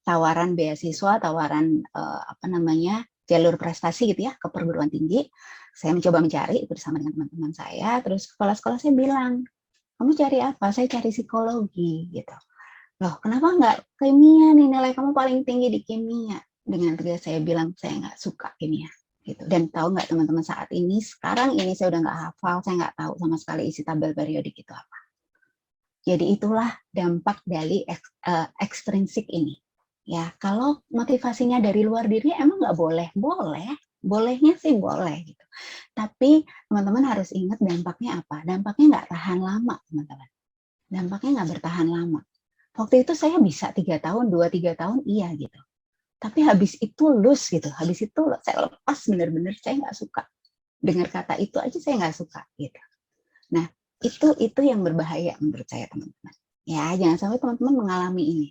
tawaran beasiswa, tawaran jalur prestasi gitu ya ke perguruan tinggi. Saya mencoba mencari bersama dengan teman-teman saya. Terus kepala sekolah saya bilang, kamu cari apa? Saya cari psikologi gitu. Loh, kenapa nggak kimia nih, nilai kamu paling tinggi di kimia? Dengan tegas saya bilang, saya nggak suka kimia. Gitu. Dan tahu nggak teman-teman, saat ini, sekarang ini saya udah nggak hafal, saya nggak tahu sama sekali isi tabel periodik itu apa. Jadi itulah dampak dari ekstrinsik ini. Ya, kalau motivasinya dari luar diri emang nggak boleh? Bolehnya sih boleh. Gitu. Tapi teman-teman harus ingat dampaknya apa? Dampaknya nggak tahan lama, teman-teman. Dampaknya nggak bertahan lama. Waktu itu saya bisa 3 tahun, 2-3 tahun, iya gitu. Tapi habis itu loose gitu. Habis itu saya lepas benar-benar, saya nggak suka. Dengar kata itu aja saya nggak suka gitu. Nah, itu yang berbahaya menurut saya, teman-teman. Ya, jangan sampai teman-teman mengalami ini.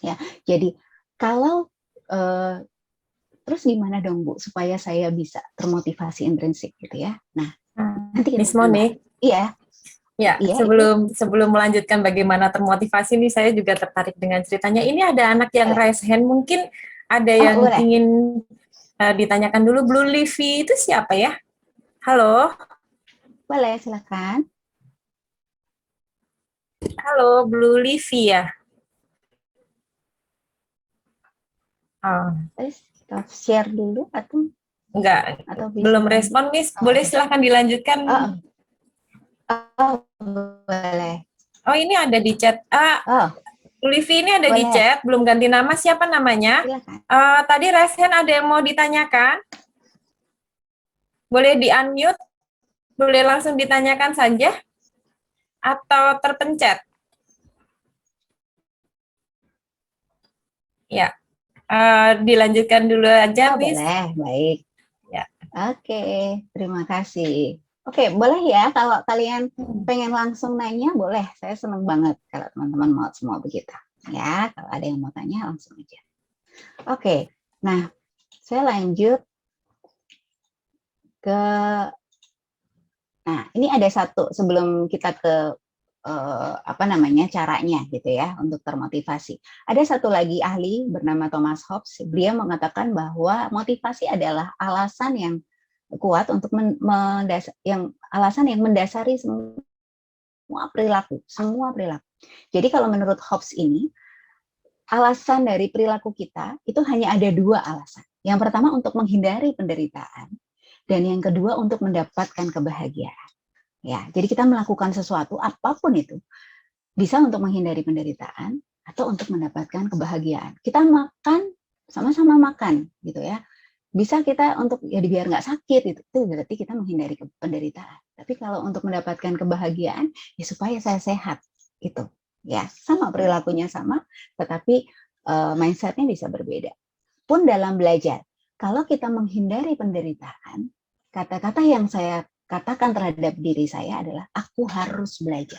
Ya, jadi kalau terus gimana dong Bu supaya saya bisa termotivasi intrinsik gitu ya. Nah, nanti kita Miss Monique. Iya. Ya, iya, sebelum melanjutkan bagaimana termotivasi nih, saya juga tertarik dengan ceritanya. Ini ada anak yang raise hand, mungkin ada yang boleh. ingin ditanyakan dulu. Blue Livy itu siapa ya? Halo? Boleh, silakan. Halo, Blue Livy ya? Terus share dulu atau enggak? Atau belum respon, Miss. Boleh silahkan dilanjutkan. Oh, boleh. Oh, ini ada di chat. Oh, Bu Livi ini ada di boleh. chat, belum ganti nama. Siapa namanya? Silakan. Tadi raise hand ada yang mau ditanyakan? Boleh di-unmute? Boleh langsung ditanyakan saja? Atau terpencet? Ya, dilanjutkan dulu aja, Oh, Miss. boleh, baik. Ya. Oke, terima kasih. Oke, boleh ya kalau kalian pengen langsung nanya, boleh. Saya seneng banget kalau teman-teman mau semua begitu. Ya, kalau ada yang mau tanya langsung aja. Oke, nah saya lanjut ke, nah ini ada satu sebelum kita ke caranya gitu ya untuk termotivasi. Ada satu lagi ahli bernama Thomas Hobbes, dia mengatakan bahwa motivasi adalah alasan yang kuat untuk alasan yang mendasari semua perilaku. Jadi kalau menurut Hobbes ini, alasan dari perilaku kita itu hanya ada dua alasan. Yang pertama untuk menghindari penderitaan, dan yang kedua untuk mendapatkan kebahagiaan. Ya, jadi kita melakukan sesuatu apapun itu bisa untuk menghindari penderitaan atau untuk mendapatkan kebahagiaan. Kita makan, sama-sama makan gitu ya. Bisa kita untuk ya biar nggak sakit itu berarti kita menghindari penderitaan. Tapi kalau untuk mendapatkan kebahagiaan ya supaya saya sehat gitu. Ya, sama perilakunya sama, tetapi mindsetnya bisa berbeda. Pun dalam belajar, kalau kita menghindari penderitaan, kata-kata yang saya katakan terhadap diri saya adalah aku harus belajar.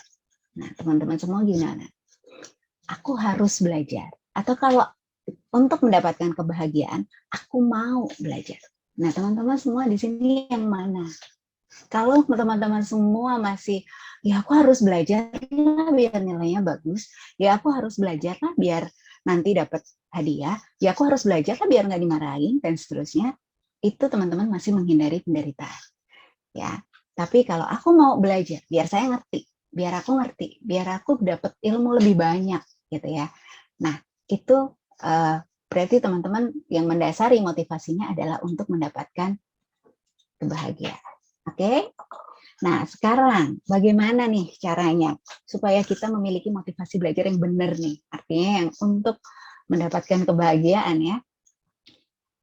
Nah, teman-teman semua gimana? Aku harus belajar. Atau kalau untuk mendapatkan kebahagiaan, aku mau belajar. Nah, teman-teman semua di sini yang mana? Kalau teman-teman semua masih, ya aku harus belajar lah biar nilainya bagus, ya aku harus belajar lah biar nanti dapat hadiah, ya aku harus belajar lah biar nggak dimarahin, dan seterusnya, itu teman-teman masih menghindari penderitaan. Ya, tapi kalau aku mau belajar, biar saya ngerti, biar aku dapat ilmu lebih banyak, gitu ya. Nah, itu berarti teman-teman yang mendasari motivasinya adalah untuk mendapatkan kebahagiaan. Oke? Nah, sekarang bagaimana nih caranya supaya kita memiliki motivasi belajar yang benar nih? Artinya yang untuk mendapatkan kebahagiaan ya.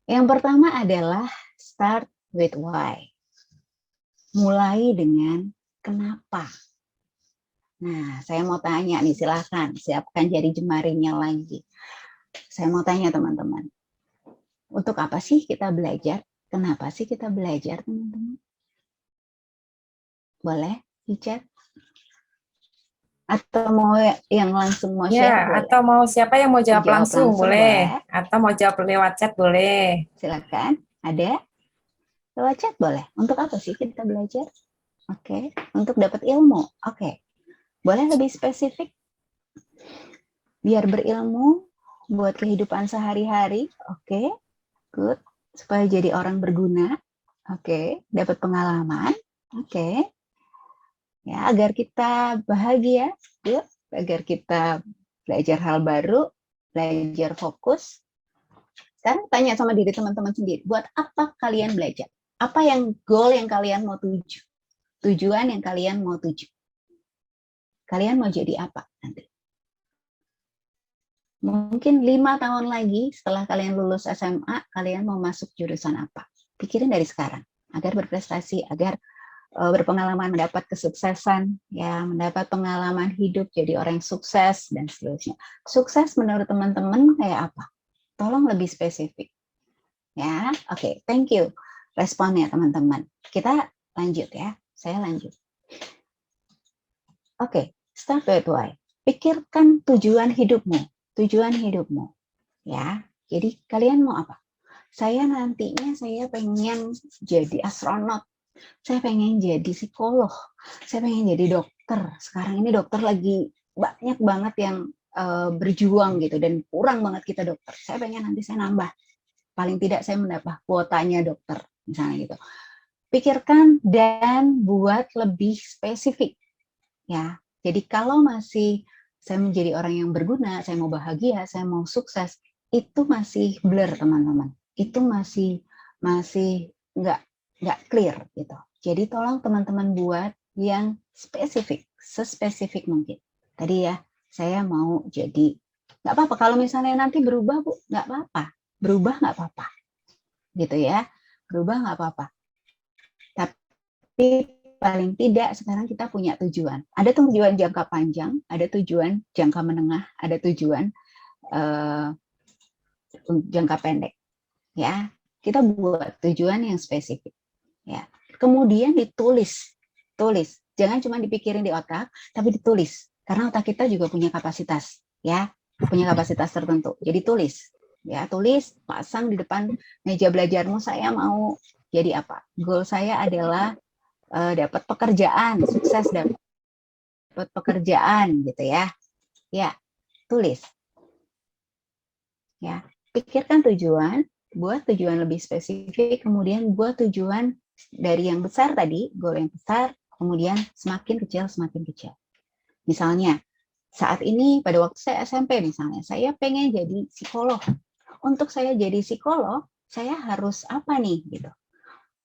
Yang pertama adalah start with why. Mulai dengan kenapa. Nah, saya mau tanya nih, silakan siapkan jari jemarinya lagi. Saya mau tanya teman-teman, untuk apa sih kita belajar? Kenapa sih kita belajar, teman-teman? Boleh di chat? Atau mau yang langsung mau share? Ya, Boleh. atau mau siapa yang mau jawab langsung, boleh. Boleh. Atau mau jawab lewat chat, boleh. Silakan. Ada? Lewat chat boleh. Untuk apa sih kita belajar? Oke. Untuk dapat ilmu. Oke. Boleh lebih spesifik? Biar berilmu buat kehidupan sehari-hari. Oke. Good. Supaya jadi orang berguna. Oke. Dapat pengalaman. Oke. Ya, agar kita bahagia. Good. Agar kita belajar hal baru, belajar fokus. Sekarang tanya sama diri teman-teman sendiri, buat apa kalian belajar? Apa yang goal yang kalian mau tuju? Tujuan yang kalian mau tuju? Kalian mau jadi apa nanti? Mungkin 5 tahun lagi setelah kalian lulus SMA, kalian mau masuk jurusan apa? Pikirin dari sekarang, agar berprestasi, agar berpengalaman, mendapat kesuksesan, ya, mendapat pengalaman hidup, jadi orang yang sukses, dan seterusnya. Sukses menurut teman-teman kayak apa? Tolong lebih spesifik. Ya, oke, thank you. Responnya teman-teman. Kita lanjut ya, saya lanjut. Oke, start with why. Pikirkan tujuan hidupmu. Ya, jadi kalian mau apa? Saya nantinya saya pengen jadi astronot. Saya pengen jadi psikolog. Saya pengen jadi dokter. Sekarang ini dokter lagi banyak banget yang berjuang gitu dan kurang banget kita dokter. Saya pengen nanti saya nambah. Paling tidak saya mendapat kuotanya dokter, misalnya gitu. Pikirkan dan buat lebih spesifik. Ya, jadi kalau masih saya menjadi orang yang berguna, saya mau bahagia, saya mau sukses, itu masih blur teman-teman. Itu masih nggak clear gitu. Jadi tolong teman-teman buat yang spesifik, sespesifik mungkin. Tadi ya, saya mau jadi, nggak apa-apa kalau misalnya nanti berubah Bu, nggak apa-apa, berubah nggak apa-apa, gitu ya, berubah nggak apa-apa. Tapi paling tidak sekarang kita punya tujuan. Ada tujuan jangka panjang, ada tujuan jangka menengah, ada tujuan jangka pendek. Ya, kita buat tujuan yang spesifik. Ya, kemudian ditulis, tulis. Jangan cuma dipikirin di otak, tapi ditulis. Karena otak kita juga punya kapasitas, ya, punya kapasitas tertentu. Jadi tulis, ya, tulis, pasang di depan meja belajarmu. Saya mau jadi apa? Goal saya adalah dapat pekerjaan, sukses dapat pekerjaan, gitu ya. Ya, tulis. Ya, pikirkan tujuan, buat tujuan lebih spesifik, kemudian buat tujuan dari yang besar tadi, goal yang besar, kemudian semakin kecil, semakin kecil. Misalnya, saat ini pada waktu saya SMP misalnya, saya pengen jadi psikolog. Untuk saya jadi psikolog, saya harus apa nih gitu.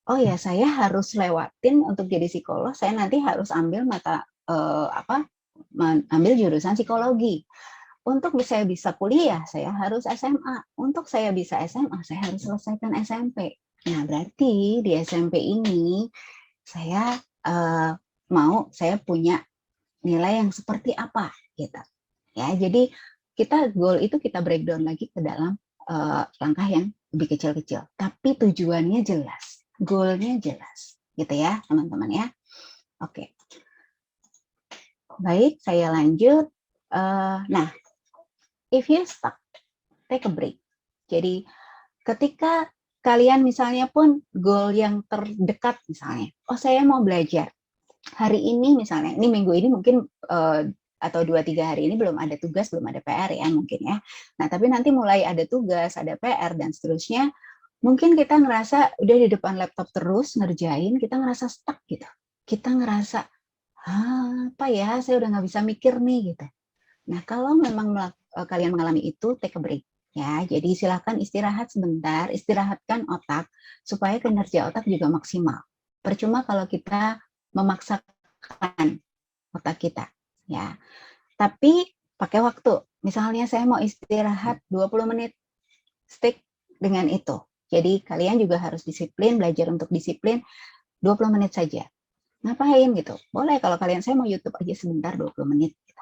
Oh ya, saya harus lewatin untuk jadi psikolog, saya nanti harus ambil ambil jurusan psikologi. Untuk saya bisa kuliah, saya harus SMA. Untuk saya bisa SMA, saya harus selesaikan SMP. Nah, berarti di SMP ini saya saya punya nilai yang seperti apa gitu. Ya, jadi goal itu kita breakdown lagi ke dalam langkah yang lebih kecil-kecil. Tapi tujuannya jelas, goalnya jelas, gitu ya, teman-teman ya. Oke. Baik, saya lanjut. Nah, if you stuck, take a break. Jadi ketika kalian misalnya pun goal yang terdekat misalnya, oh saya mau belajar hari ini misalnya, ini minggu ini mungkin atau 2-3 hari ini belum ada tugas, belum ada PR ya mungkin ya. Nah tapi nanti mulai ada tugas, ada PR dan seterusnya, mungkin kita ngerasa udah di depan laptop terus ngerjain, kita ngerasa stuck gitu. Kita ngerasa, apa ya, saya udah nggak bisa mikir nih gitu. Nah kalau memang kalian mengalami itu, take a break. Ya, jadi silakan istirahat sebentar, istirahatkan otak supaya kinerja otak juga maksimal. Percuma kalau kita memaksakan otak kita, ya. Tapi pakai waktu. Misalnya saya mau istirahat 20 menit, stick dengan itu. Jadi kalian juga harus disiplin, belajar untuk disiplin 20 menit saja. Ngapain gitu? Boleh kalau kalian, saya mau YouTube aja sebentar 20 menit gitu.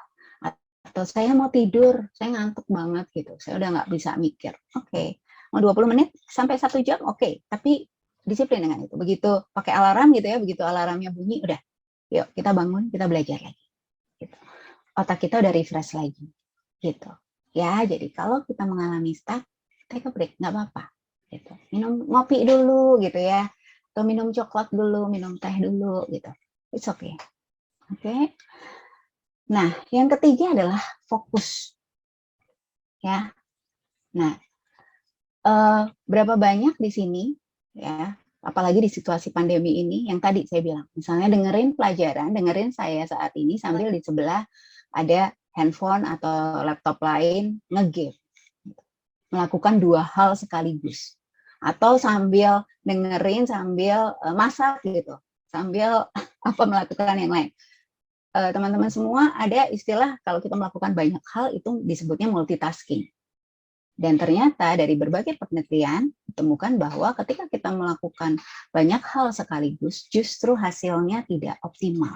Atau saya mau tidur, saya ngantuk banget gitu, saya udah nggak bisa mikir. Oke, mau 20 menit sampai 1 jam, oke. Tapi disiplin dengan itu. Begitu pakai alarm gitu ya, begitu alarmnya bunyi, udah, yuk kita bangun, kita belajar lagi. Gitu. Otak kita udah refresh lagi. Gitu. Ya, jadi kalau kita mengalami stuck, take a break, nggak apa-apa. Gitu. Minum ngopi dulu gitu ya, atau minum coklat dulu, minum teh dulu gitu. It's okay. Oke. Nah, yang ketiga adalah fokus. Ya. Nah, berapa banyak di sini ya, apalagi di situasi pandemi ini yang tadi saya bilang, misalnya dengerin pelajaran, dengerin saya saat ini sambil di sebelah ada handphone atau laptop lain nge-game. Melakukan 2 hal sekaligus. Atau sambil dengerin sambil masak gitu. Sambil melakukan yang lain. Teman-teman semua ada istilah kalau kita melakukan banyak hal itu disebutnya multitasking. Dan ternyata dari berbagai penelitian ditemukan bahwa ketika kita melakukan banyak hal sekaligus justru hasilnya tidak optimal.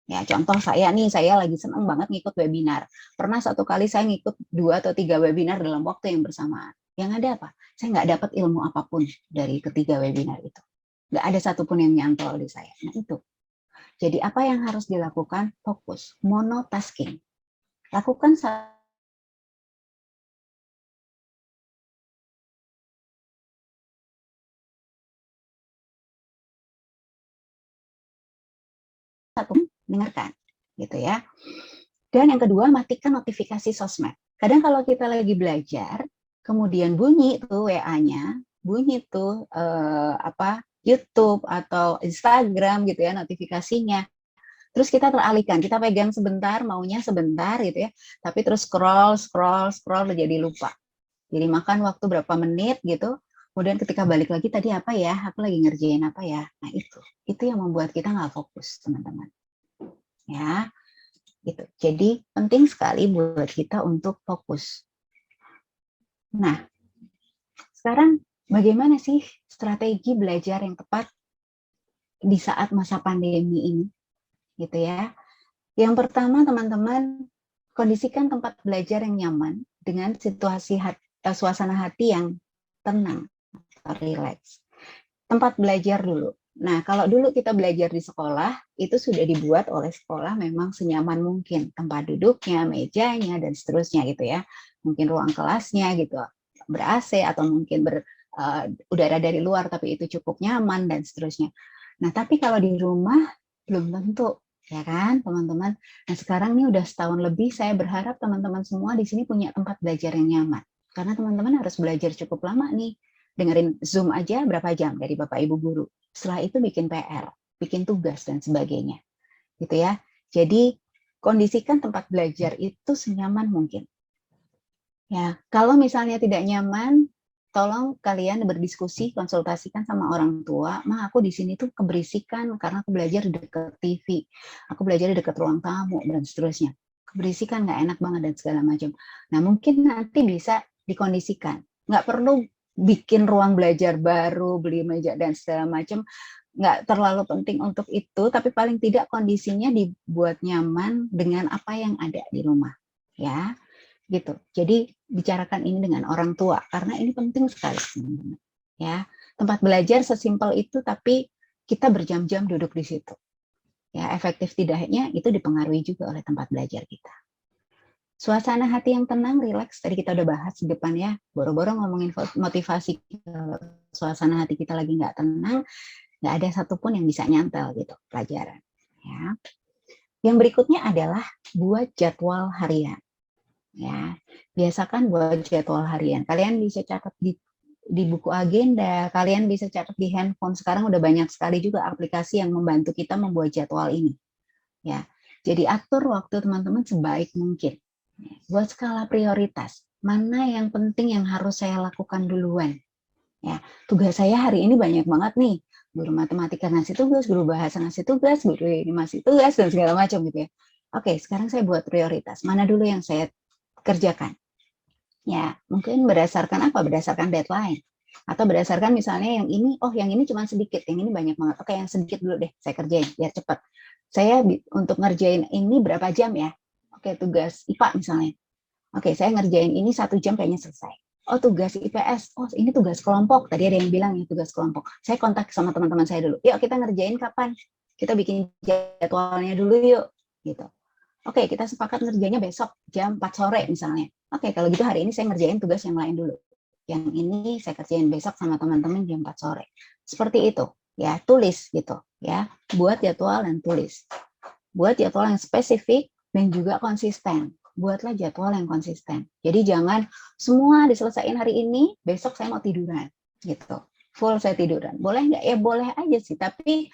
Ya, contoh saya lagi senang banget ngikut webinar. Pernah satu kali saya ngikut 2 atau 3 webinar dalam waktu yang bersamaan. Yang ada apa? Saya nggak dapat ilmu apapun dari ketiga webinar itu. Nggak ada satupun yang nyantol di saya. Nah itu. Jadi apa yang harus dilakukan? Fokus, monotasking. Lakukan satu, dengarkan, gitu ya. Dan yang kedua, matikan notifikasi sosmed. Kadang kalau kita lagi belajar, kemudian bunyi tuh WA-nya, bunyi tuh YouTube atau Instagram gitu ya notifikasinya. Terus kita teralihkan, kita pegang sebentar, maunya sebentar gitu ya, tapi terus scroll jadi lupa. Jadi makan waktu berapa menit gitu, Kemudian ketika balik lagi tadi apa ya, aku lagi ngerjain apa ya. Nah itu yang membuat kita nggak fokus, teman-teman. Ya, gitu. Jadi penting sekali buat kita untuk fokus. Nah, sekarang bagaimana sih strategi belajar yang tepat di saat masa pandemi ini, gitu ya? Yang pertama, teman-teman, kondisikan tempat belajar yang nyaman dengan suasana hati yang tenang, rileks. Tempat belajar dulu. Nah, kalau dulu kita belajar di sekolah, itu sudah dibuat oleh sekolah memang senyaman mungkin. Tempat duduknya, mejanya, dan seterusnya gitu ya. Mungkin ruang kelasnya gitu, ber-AC atau mungkin udara dari luar, tapi itu cukup nyaman dan seterusnya. Nah, tapi kalau di rumah, belum tentu. Ya kan, teman-teman? Nah, sekarang ini udah setahun lebih, saya berharap teman-teman semua di sini punya tempat belajar yang nyaman. Karena teman-teman harus belajar cukup lama nih. Dengerin Zoom aja berapa jam dari Bapak Ibu guru. Setelah itu bikin PR, bikin tugas dan sebagainya. Gitu ya. Jadi kondisikan tempat belajar itu senyaman mungkin. Ya, kalau misalnya tidak nyaman, tolong kalian berdiskusi, konsultasikan sama orang tua. Aku di sini tuh keberisikan karena aku belajar di dekat TV, aku belajar di dekat ruang tamu dan seterusnya. Keberisikan nggak enak banget dan segala macam. Nah, mungkin nanti bisa dikondisikan. Nggak perlu bikin ruang belajar baru, beli meja dan segala macam. Nggak terlalu penting untuk itu, tapi paling tidak kondisinya dibuat nyaman dengan apa yang ada di rumah. Ya, gitu. Jadi bicarakan ini dengan orang tua karena ini penting sekali, teman-teman. Ya, tempat belajar sesimpel itu tapi kita berjam-jam duduk di situ. Ya, efektif tidaknya itu dipengaruhi juga oleh tempat belajar kita. Suasana hati yang tenang, rileks, tadi kita udah bahas di depan ya, boro-boro ngomongin motivasi, suasana hati kita lagi nggak tenang, nggak ada satupun yang bisa nyantel gitu pelajaran. Ya. Yang berikutnya adalah buat jadwal harian. Ya, biasakan buat jadwal harian. Kalian bisa catat di buku agenda, kalian bisa catat di handphone. Sekarang udah banyak sekali juga aplikasi yang membantu kita membuat jadwal ini. Ya, jadi atur waktu teman-teman sebaik mungkin. Buat skala prioritas, mana yang penting yang harus saya lakukan duluan. Ya, tugas saya hari ini banyak banget nih. Guru matematika ngasih tugas, guru bahasa ngasih tugas, guru ini ngasih tugas dan segala macam gitu ya. Oke, sekarang saya buat prioritas. Mana dulu yang saya kerjakan. Ya, mungkin berdasarkan apa? Berdasarkan deadline. Atau berdasarkan misalnya yang ini, yang ini cuma sedikit, yang ini banyak banget. Oke, yang sedikit dulu deh, saya kerjain biar cepat. Saya untuk ngerjain ini berapa jam ya? Oke, tugas IPA misalnya. Oke, saya ngerjain ini 1 jam kayaknya selesai. Tugas IPS. Ini tugas kelompok. Tadi ada yang bilang ya tugas kelompok. Saya kontak sama teman-teman saya dulu. Yuk kita ngerjain kapan? Kita bikin jadwalnya dulu yuk. Gitu. Oke, kita sepakat ngerjainnya besok jam 4 sore misalnya. Oke, kalau gitu hari ini saya ngerjain tugas yang lain dulu. Yang ini saya kerjain besok sama teman-teman jam 4 sore. Seperti itu, ya, tulis gitu, ya. Buat jadwal dan tulis. Buat jadwal yang spesifik dan juga konsisten. Buatlah jadwal yang konsisten. Jadi jangan semua diselesaikan hari ini, besok saya mau tiduran, gitu. Full saya tiduran. Boleh nggak? Ya boleh aja sih, tapi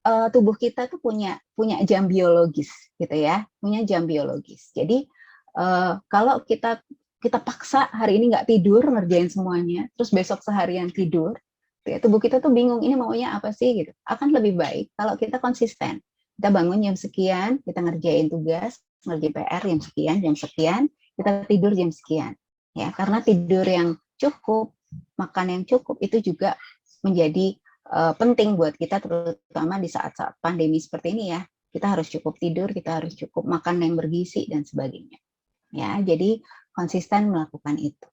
tubuh kita tuh punya jam biologis gitu ya, punya jam biologis. Jadi kalau kita paksa hari ini nggak tidur ngerjain semuanya, terus besok seharian tidur, tubuh kita tuh bingung ini maunya apa sih gitu. Akan lebih baik kalau kita konsisten. Kita bangun jam sekian, kita ngerjain tugas, ngerjain PR jam sekian, kita tidur jam sekian. Ya, karena tidur yang cukup, makan yang cukup itu juga menjadi penting buat kita terutama di saat-saat pandemi seperti ini ya. Kita harus cukup tidur, kita harus cukup makan yang bergizi dan sebagainya. Ya, jadi konsisten melakukan itu.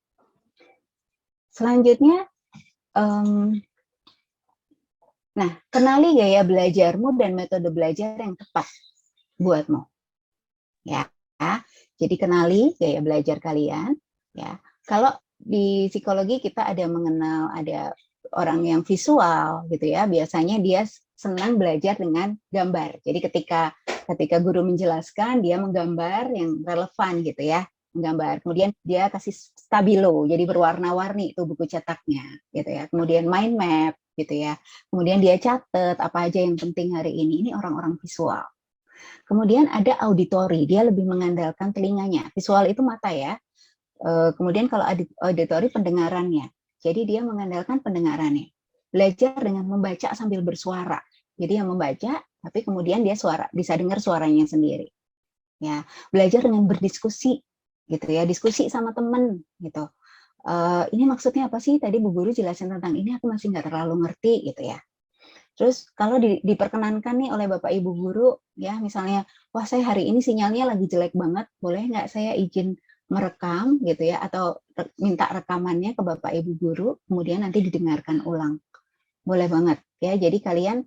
Selanjutnya, kenali gaya belajarmu dan metode belajar yang tepat buatmu. Ya, jadi kenali gaya belajar kalian. Ya, kalau di psikologi kita ada mengenal ada orang yang visual gitu ya, biasanya dia senang belajar dengan gambar. Jadi ketika guru menjelaskan, dia menggambar yang relevan gitu ya, menggambar. Kemudian dia kasih stabilo, jadi berwarna-warni itu buku cetaknya gitu ya. Kemudian mind map gitu ya. Kemudian dia catat apa aja yang penting hari ini. Ini orang-orang visual. Kemudian ada auditori, dia lebih mengandalkan telinganya. Visual itu mata ya. Kemudian kalau auditori pendengarannya. Jadi dia mengandalkan pendengarannya. Belajar dengan membaca sambil bersuara. Jadi yang membaca, tapi kemudian dia bisa dengar suaranya sendiri. Ya, belajar dengan berdiskusi, gitu ya, diskusi sama teman, gitu. Ini maksudnya apa sih? Tadi Bu Guru jelasin tentang ini, aku masih nggak terlalu ngerti, gitu ya. Terus kalau diperkenankan nih oleh Bapak Ibu Guru, ya misalnya, wah saya hari ini sinyalnya lagi jelek banget, boleh nggak saya izin merekam, gitu ya, atau minta rekamannya ke Bapak Ibu Guru, kemudian nanti didengarkan ulang. Boleh banget, ya. Jadi kalian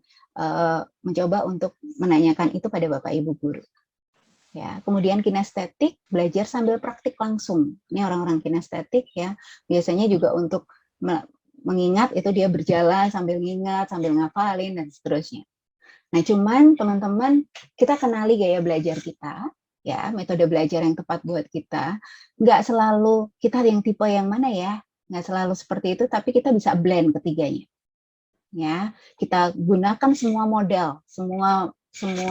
mencoba untuk menanyakan itu pada Bapak Ibu Guru. Ya, kemudian kinestetik, belajar sambil praktik langsung. Ini orang-orang kinestetik ya, biasanya juga untuk mengingat itu dia berjalan sambil ngingat, sambil ngafalin dan seterusnya. Nah, cuman teman-teman kita kenali gaya belajar kita, ya, metode belajar yang tepat buat kita. Nggak selalu kita yang tipe yang mana ya, nggak selalu seperti itu, tapi kita bisa blend ketiganya. Ya, kita gunakan semua model, semua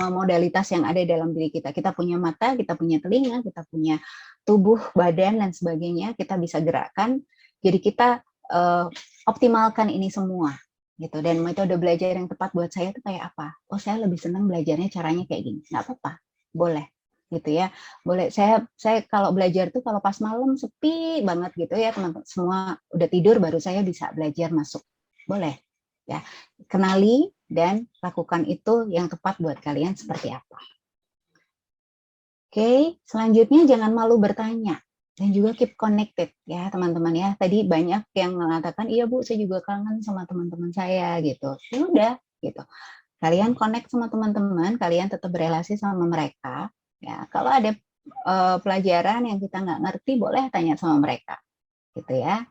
modalitas yang ada dalam diri kita. Kita punya mata, kita punya telinga, kita punya tubuh, badan, dan sebagainya. Kita bisa gerakkan. Jadi kita optimalkan ini semua. Gitu. Dan metode belajar yang tepat buat saya itu kayak apa? Oh, saya lebih senang belajarnya caranya kayak gini. Nggak apa-apa, boleh. Gitu ya, boleh. Saya kalau belajar tuh kalau pas malam sepi banget gitu ya, teman-teman semua udah tidur, baru saya bisa belajar masuk. Boleh. Ya, kenali dan lakukan itu yang tepat buat kalian seperti apa. Oke, selanjutnya jangan malu bertanya dan juga keep connected ya teman-teman ya. Tadi banyak yang mengatakan iya Bu, saya juga kangen sama teman-teman saya gitu. Ya udah gitu. Kalian connect sama teman-teman, kalian tetap berelasi sama mereka. Ya, kalau ada pelajaran yang kita nggak ngerti, boleh tanya sama mereka, gitu ya.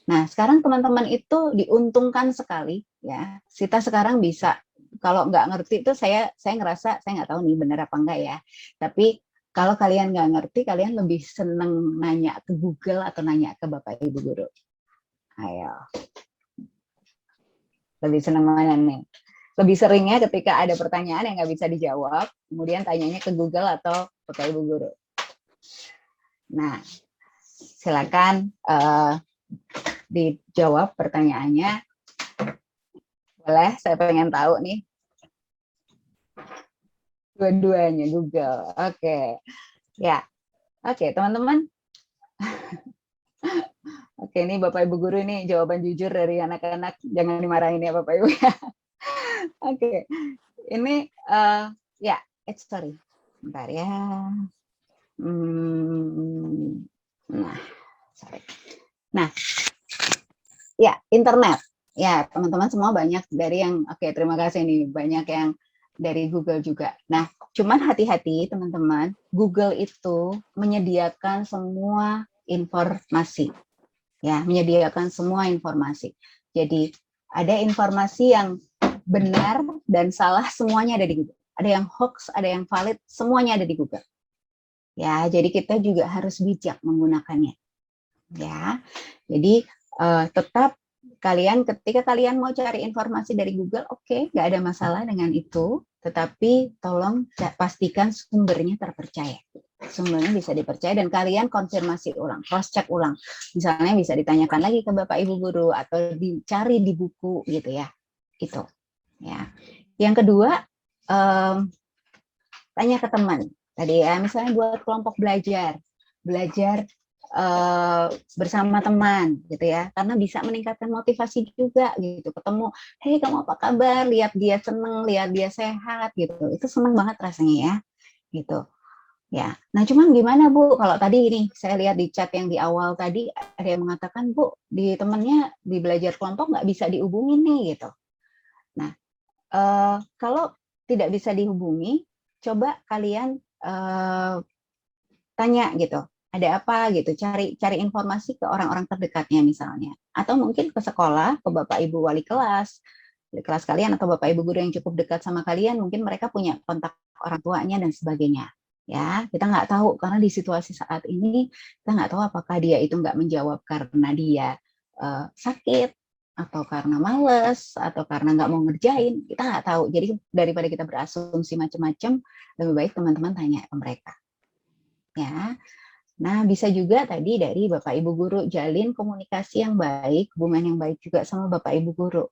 Nah, sekarang teman-teman itu diuntungkan sekali ya. Kita sekarang bisa, kalau nggak ngerti itu saya ngerasa saya nggak tahu nih benar apa enggak ya. Tapi kalau kalian nggak ngerti, kalian lebih seneng nanya ke Google atau nanya ke Bapak Ibu Guru. Ayo. Lebih seneng mana nih? Lebih seringnya ketika ada pertanyaan yang nggak bisa dijawab, kemudian tanyanya ke Google atau Bapak Ibu Guru. Nah, silakan dijawab pertanyaannya. Boleh, saya pengen tahu nih. Dua-duanya Google. Oke. Ya. Oke, teman-teman. Oke, ini Bapak Ibu Guru ini jawaban jujur dari anak-anak. Jangan dimarahin ya Bapak Ibu ya. Oke. Ini ya, sorry. Bentar ya. Nah, sorry. Nah, ya, internet. Ya, teman-teman semua banyak dari yang, oke, terima kasih nih, banyak yang dari Google juga. Nah, cuman hati-hati teman-teman, Google itu menyediakan semua informasi. Ya, menyediakan semua informasi. Jadi, ada informasi yang benar dan salah, semuanya ada di Google. Ada yang hoax, ada yang valid, semuanya ada di Google. Ya, jadi kita juga harus bijak menggunakannya. Ya, jadi tetap kalian ketika kalian mau cari informasi dari Google, oke, nggak ada masalah dengan itu, tetapi tolong pastikan sumbernya terpercaya. Sumbernya bisa dipercaya dan kalian konfirmasi ulang, cross check ulang. Misalnya bisa ditanyakan lagi ke Bapak Ibu Guru atau dicari di buku gitu ya. Itu. Ya. Yang kedua, tanya ke teman. Tadi ya, misalnya buat kelompok belajar bersama teman gitu ya, karena bisa meningkatkan motivasi juga gitu. Ketemu, hey kamu apa kabar, lihat dia seneng, lihat dia sehat gitu, itu seneng banget rasanya ya gitu ya. Nah cuman gimana Bu, kalau tadi ini saya lihat di chat yang di awal tadi ada yang mengatakan Bu, di temennya di belajar kelompok nggak bisa dihubungin nih gitu. Nah kalau tidak bisa dihubungi, coba kalian tanya gitu, ada apa gitu, cari informasi ke orang-orang terdekatnya misalnya, atau mungkin ke sekolah, ke Bapak Ibu wali kelas kalian atau Bapak Ibu guru yang cukup dekat sama kalian, mungkin mereka punya kontak orang tuanya dan sebagainya. Ya, kita nggak tahu karena di situasi saat ini kita nggak tahu apakah dia itu nggak menjawab karena dia sakit atau karena males atau karena nggak mau ngerjain, kita nggak tahu. Jadi daripada kita berasumsi macam-macam, lebih baik teman-teman tanya ke mereka. Ya. Nah, bisa juga tadi dari Bapak Ibu guru, jalin komunikasi yang baik, hubungan yang baik juga sama Bapak Ibu guru.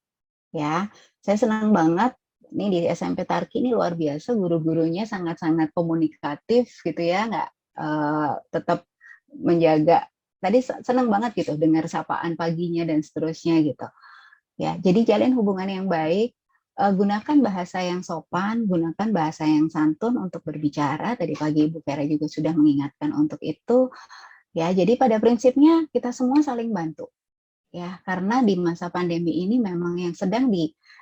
Ya, saya senang banget nih di SMP Tarki ini luar biasa, guru-gurunya sangat-sangat komunikatif gitu ya, nggak tetap menjaga. Tadi senang banget gitu dengar sapaan paginya dan seterusnya gitu. Ya, jadi jalin hubungan yang baik, gunakan bahasa yang sopan, gunakan bahasa yang santun untuk berbicara. Tadi pagi Ibu Vera juga sudah mengingatkan untuk itu. Ya, jadi pada prinsipnya kita semua saling bantu. Ya, karena di masa pandemi ini memang yang sedang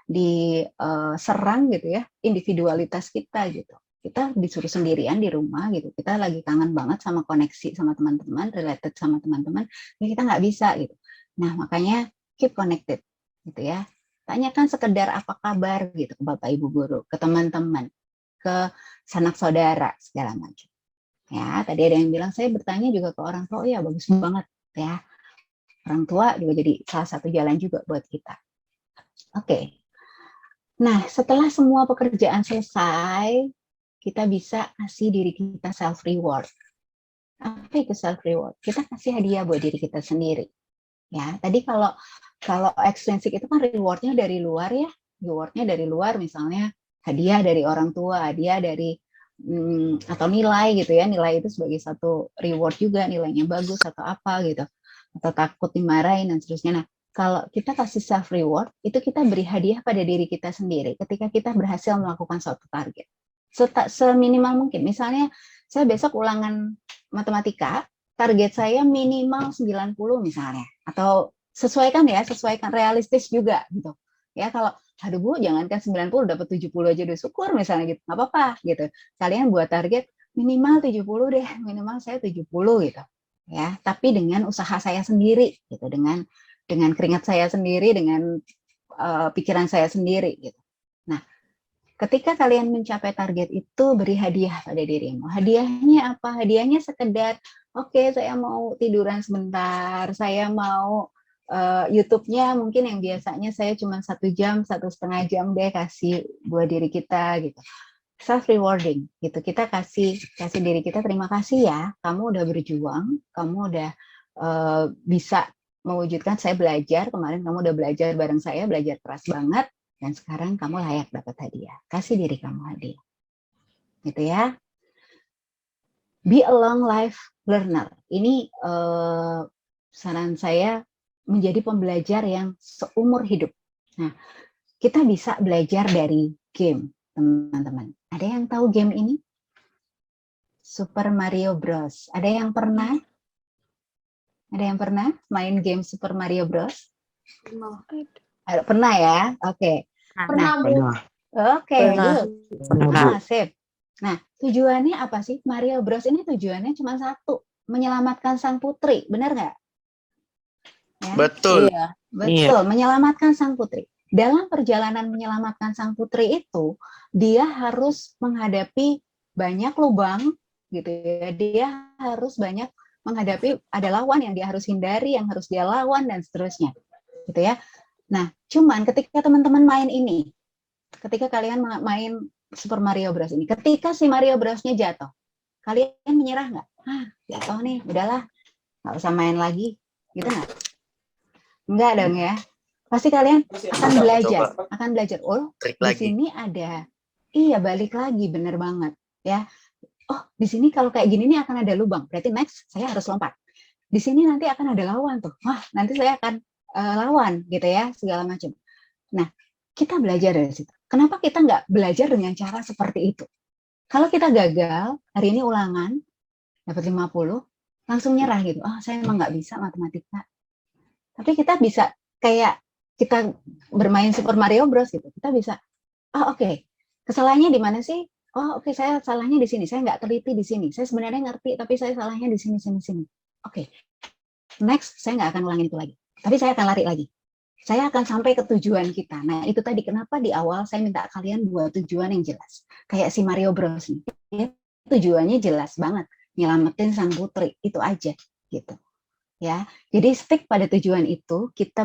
diserang gitu ya, individualitas kita gitu. Kita disuruh sendirian di rumah gitu. Kita lagi kangen banget sama koneksi sama teman-teman, related sama teman-teman. Ya kita nggak bisa gitu. Nah, makanya keep connected gitu ya. Tanyakan sekedar apa kabar gitu ke Bapak Ibu guru, ke teman-teman, ke sanak saudara segala macam. Ya, tadi ada yang bilang saya bertanya juga ke orang tua, ya bagus banget ya. Orang tua juga jadi salah satu jalan juga buat kita. Oke. Nah, setelah semua pekerjaan selesai, kita bisa kasih diri kita self reward. Apa itu self reward? Kita kasih hadiah buat diri kita sendiri. Ya, tadi kalau extrinsic itu kan rewardnya dari luar ya, rewardnya dari luar misalnya hadiah dari orang tua, hadiah dari atau nilai gitu ya, nilai itu sebagai satu reward juga, nilainya bagus atau apa gitu, atau takut dimarahin dan seterusnya. Nah, kalau kita kasih self reward, itu kita beri hadiah pada diri kita sendiri ketika kita berhasil melakukan suatu target. Seminimal mungkin, misalnya saya besok ulangan matematika, target saya minimal 90 misalnya, atau sesuaikan realistis juga gitu. Ya kalau aduh Bu, jangankan 90 dapat 70 aja udah syukur misalnya gitu. Nggak apa-apa gitu. Kalian buat target minimal 70 deh, minimal saya 70 gitu. Ya, tapi dengan usaha saya sendiri gitu, dengan keringat saya sendiri, dengan pikiran saya sendiri gitu. Nah, ketika kalian mencapai target itu, beri hadiah pada dirimu. Hadiahnya apa? Hadiahnya sekedar, oke, saya mau tiduran sebentar, saya mau YouTube-nya mungkin yang biasanya saya cuma 1 jam, 1,5 jam deh kasih buat diri kita gitu. Self rewarding gitu. Kita kasih diri kita terima kasih ya, kamu udah berjuang, kamu udah bisa mewujudkan. Saya belajar kemarin, kamu udah belajar bareng saya, belajar keras banget. Dan sekarang kamu layak dapat hadiah. Kasih diri kamu hadiah. Gitu ya. Be a long life learner. Ini saran saya menjadi pembelajar yang seumur hidup. Nah, kita bisa belajar dari game, teman-teman. Ada yang tahu game ini? Super Mario Bros. Ada yang pernah? Ada yang pernah main game Super Mario Bros? Pernah ya? Oke. Pernah, Bu. Oke, Pernah. sip. Nah, tujuannya apa sih? Mario Bros ini tujuannya cuma satu, menyelamatkan sang putri, benar nggak? Ya? Betul. Iya, betul, menyelamatkan sang putri. Dalam perjalanan menyelamatkan sang putri itu, dia harus menghadapi banyak lubang, gitu ya. Dia harus banyak menghadapi, ada lawan yang dia harus hindari, yang harus dia lawan dan seterusnya, gitu ya. Nah, cuman ketika teman-teman main ini, ketika kalian main Super Mario Bros ini, ketika si Mario Bros-nya jatuh, kalian menyerah nggak? Jatuh nih, udahlah, nggak usah main lagi, gitu nggak? Enggak dong ya. Pasti kalian akan belajar. Oh, di sini ada. Iya, balik lagi, bener banget ya. Oh, di sini kalau kayak gini nih akan ada lubang. Berarti next saya harus lompat. Di sini nanti akan ada lawan tuh. Wah, nanti saya akan lawan gitu ya, segala macam. Nah, kita belajar dari situ. Kenapa kita nggak belajar dengan cara seperti itu? Kalau kita gagal, hari ini ulangan, dapat 50, langsung nyerah gitu. Oh, saya emang nggak bisa matematika. Tapi kita bisa kayak kita bermain Super Mario Bros gitu. Kita bisa, oke, kesalahannya di mana sih? Oh, oke, saya salahnya di sini. Saya nggak teliti di sini. Saya sebenarnya ngerti, tapi saya salahnya di sini. Oke, next saya nggak akan ulangin itu lagi. Tapi saya akan lari lagi. Saya akan sampai ke tujuan kita. Nah, itu tadi kenapa di awal saya minta kalian buat tujuan yang jelas. Kayak si Mario Bros ini. Ya, tujuannya jelas banget. Nyelamatin sang putri. Itu aja. Gitu. Ya, jadi stick pada tujuan itu. Kita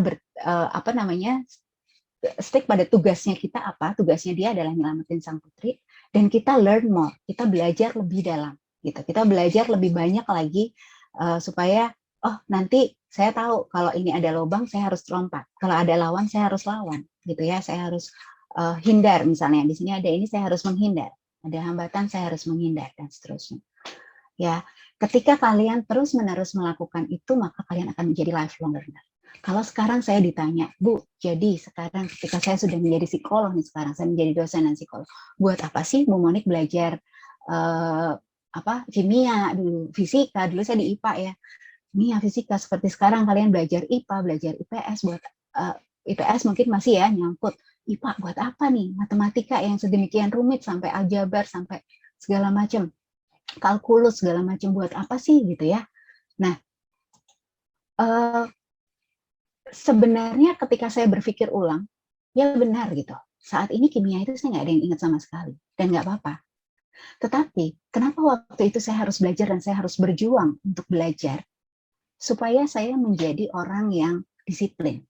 stick pada tugasnya kita apa? Tugasnya dia adalah nyelamatin sang putri. Dan kita learn more. Kita belajar lebih dalam. gitu. Kita belajar lebih banyak lagi supaya nanti saya tahu kalau ini ada lubang saya harus lompat, kalau ada lawan saya harus lawan, gitu ya. Saya harus hindar, misalnya di sini ada ini saya harus menghindar, ada hambatan saya harus menghindar, dan seterusnya. Ya, ketika kalian terus-menerus melakukan itu, maka kalian akan menjadi lifelong learner. Kalau sekarang saya ditanya, Bu, jadi sekarang ketika saya sudah menjadi psikolog nih, sekarang saya menjadi dosen dan psikolog, buat apa sih Bu Monik belajar kimia dulu, fisika, dulu saya di IPA ya, kimia, fisika, seperti sekarang kalian belajar IPA, belajar IPS, buat IPS mungkin masih ya nyangkut, IPA buat apa nih, matematika yang sedemikian rumit sampai aljabar, sampai segala macam, kalkulus segala macam, buat apa sih gitu ya. Nah, sebenarnya ketika saya berpikir ulang, ya benar gitu, saat ini kimia itu saya nggak ada yang ingat sama sekali, dan nggak apa-apa. Tetapi kenapa waktu itu saya harus belajar dan saya harus berjuang untuk belajar? Supaya saya menjadi orang yang disiplin,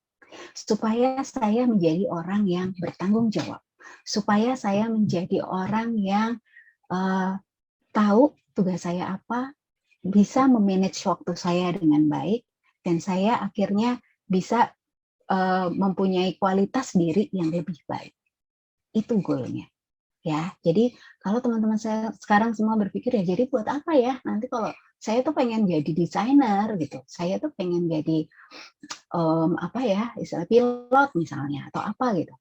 supaya saya menjadi orang yang bertanggung jawab, supaya saya menjadi orang yang tahu tugas saya apa, bisa memanage waktu saya dengan baik, dan saya akhirnya bisa mempunyai kualitas diri yang lebih baik. Itu goalnya. Ya, jadi kalau teman-teman saya sekarang semua berpikir ya, jadi buat apa ya nanti kalau saya tuh pengen jadi desainer gitu, saya tuh pengen jadi istilah pilot misalnya atau apa gitu.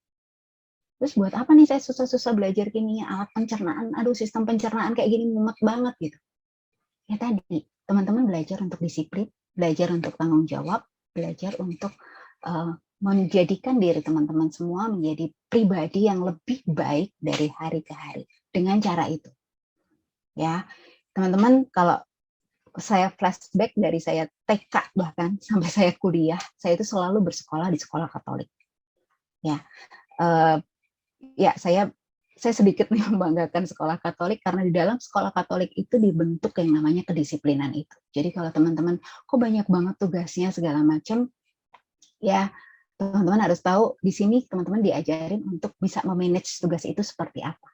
Terus buat apa nih saya susah-susah belajar kimia, alat pencernaan, aduh sistem pencernaan kayak gini mumet banget gitu. Ya tadi teman-teman belajar untuk disiplin, belajar untuk tanggung jawab, belajar untuk menjadikan diri teman-teman semua menjadi pribadi yang lebih baik dari hari ke hari dengan cara itu. Ya, teman-teman, kalau saya flashback dari saya TK bahkan sampai saya kuliah, saya itu selalu bersekolah di sekolah Katolik. Ya, saya sedikit membanggakan sekolah Katolik karena di dalam sekolah Katolik itu dibentuk yang namanya kedisiplinan itu. Jadi kalau teman-teman kok banyak banget tugasnya segala macam, ya teman-teman harus tahu di sini teman-teman diajarin untuk bisa memanage tugas itu seperti apa.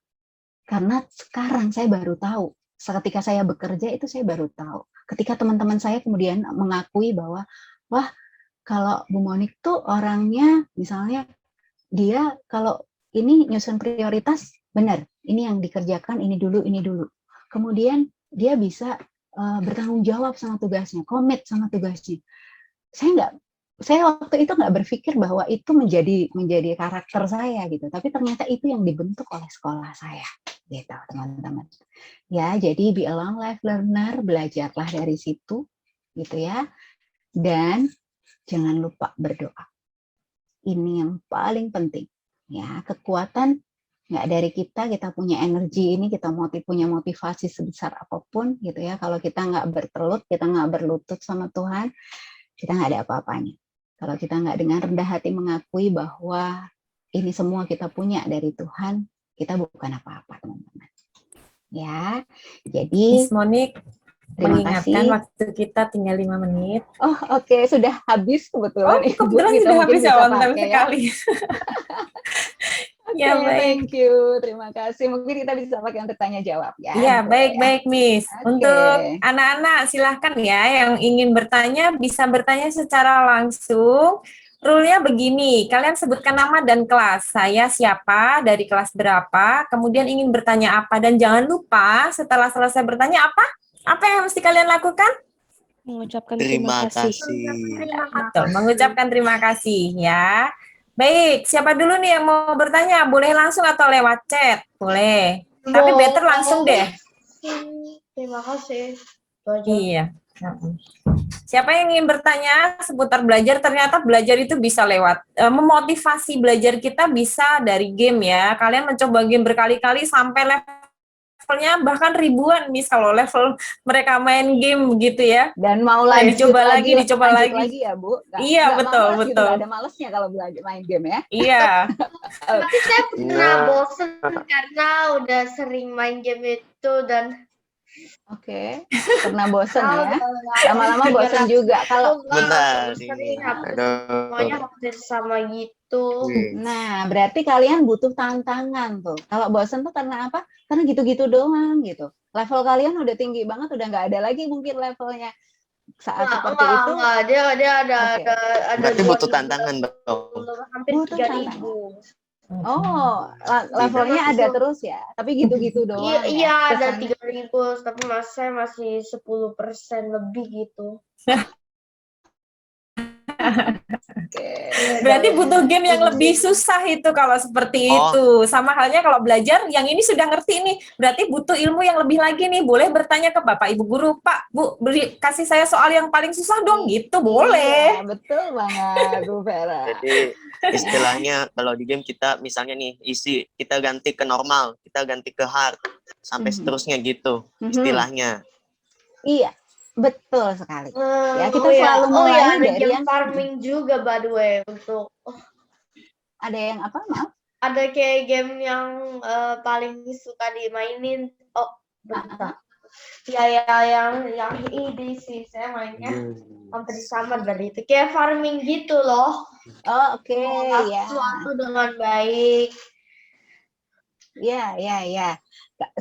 Karena sekarang saya baru tahu, ketika saya bekerja itu saya baru tahu. Ketika teman-teman saya kemudian mengakui bahwa, wah kalau Bu Monik tuh orangnya misalnya dia kalau ini nyusun prioritas, benar, ini yang dikerjakan, ini dulu. Kemudian dia bisa bertanggung jawab sama tugasnya, komit sama tugasnya. Saya waktu itu nggak berpikir bahwa itu menjadi karakter saya gitu, tapi ternyata itu yang dibentuk oleh sekolah saya, gitu teman-teman. Ya, jadi be a long life learner, belajarlah dari situ, gitu ya. Dan jangan lupa berdoa. Ini yang paling penting. Ya, kekuatan nggak dari kita punya energi ini, kita punya motivasi sebesar apapun, gitu ya. Kalau kita nggak bertelut, kita nggak berlutut sama Tuhan, kita nggak ada apa-apanya. Kalau kita nggak dengan rendah hati mengakui bahwa ini semua kita punya dari Tuhan, kita bukan apa-apa, teman-teman. Ya, jadi Miss Monik mengingatkan waktu kita tinggal 5 menit. Oh, oke. Sudah habis kebetulan. Kebetulan sudah habis ya, on time sekali. Ya, thank you. Terima kasih. Mungkin kita bisa pakai untuk tanya jawab ya. Iya, baik-baik, Miss. Okay. Untuk anak-anak silahkan ya yang ingin bertanya bisa bertanya secara langsung. Rule-nya begini, kalian sebutkan nama dan kelas. Saya siapa, dari kelas berapa, kemudian ingin bertanya apa, dan jangan lupa setelah selesai bertanya apa yang mesti kalian lakukan? Mengucapkan terima kasih. Mengucapkan terima kasih ya. Baik, siapa dulu nih yang mau bertanya? Boleh langsung atau lewat chat? Boleh. Tapi better langsung deh. Terima kasih. Iya. Siapa yang ingin bertanya seputar belajar? Ternyata belajar itu bisa lewat memotivasi belajar kita bisa dari game ya. Kalian mencoba game berkali-kali sampai levelnya bahkan ribuan, Miss, kalau level mereka main game gitu ya. Dan mau lagi dicoba lagi ya, Bu. Iya, betul. Gitu, ada malesnya kalau belajar main game ya. Iya. Tapi saya pernah bosen karena udah sering main game itu dan Oke. Pernah bosen ya. Lama-lama bosen juga kalau benar sering semuanya hampir sama gitu. Nah, berarti kalian butuh tantangan tuh. Kalau bosen tuh karena apa? Karena gitu-gitu doang gitu. level kalian udah tinggi banget, udah nggak ada lagi mungkin levelnya saat seperti enggak, itu. enggak. Dia ada Oke. Berarti butuh 2000, tantangan dong. hampir Butuh 3000. Oh, levelnya ada terus ya, tapi gitu-gitu doang ya. Iya, ada Kesannya. 3000, tapi saya masih 10% lebih gitu. Oke. Berarti butuh game yang lebih susah itu kalau seperti Oh. itu. Sama halnya kalau belajar, yang ini sudah ngerti nih, berarti butuh ilmu yang lebih lagi nih. Boleh bertanya ke Bapak Ibu guru, Pak, Bu, kasih saya soal yang paling susah dong, gitu boleh. Iya, betul banget, Bu Vera. Jadi istilahnya kalau di game kita misalnya nih isi kita ganti ke normal, kita ganti ke hard sampai seterusnya gitu istilahnya. Iya, betul sekali. Ya, kita Oh selalu mulai ada dari game yang farming juga by the way untuk ada yang apa, maaf? ada kayak game yang paling suka dimainin. Oh, bentar. Ya yang ini sih saya mainnya hampir sama dari itu. Kayak farming gitu loh. Oh, oke, Mengolah ya. sesuatu dengan baik. Ya.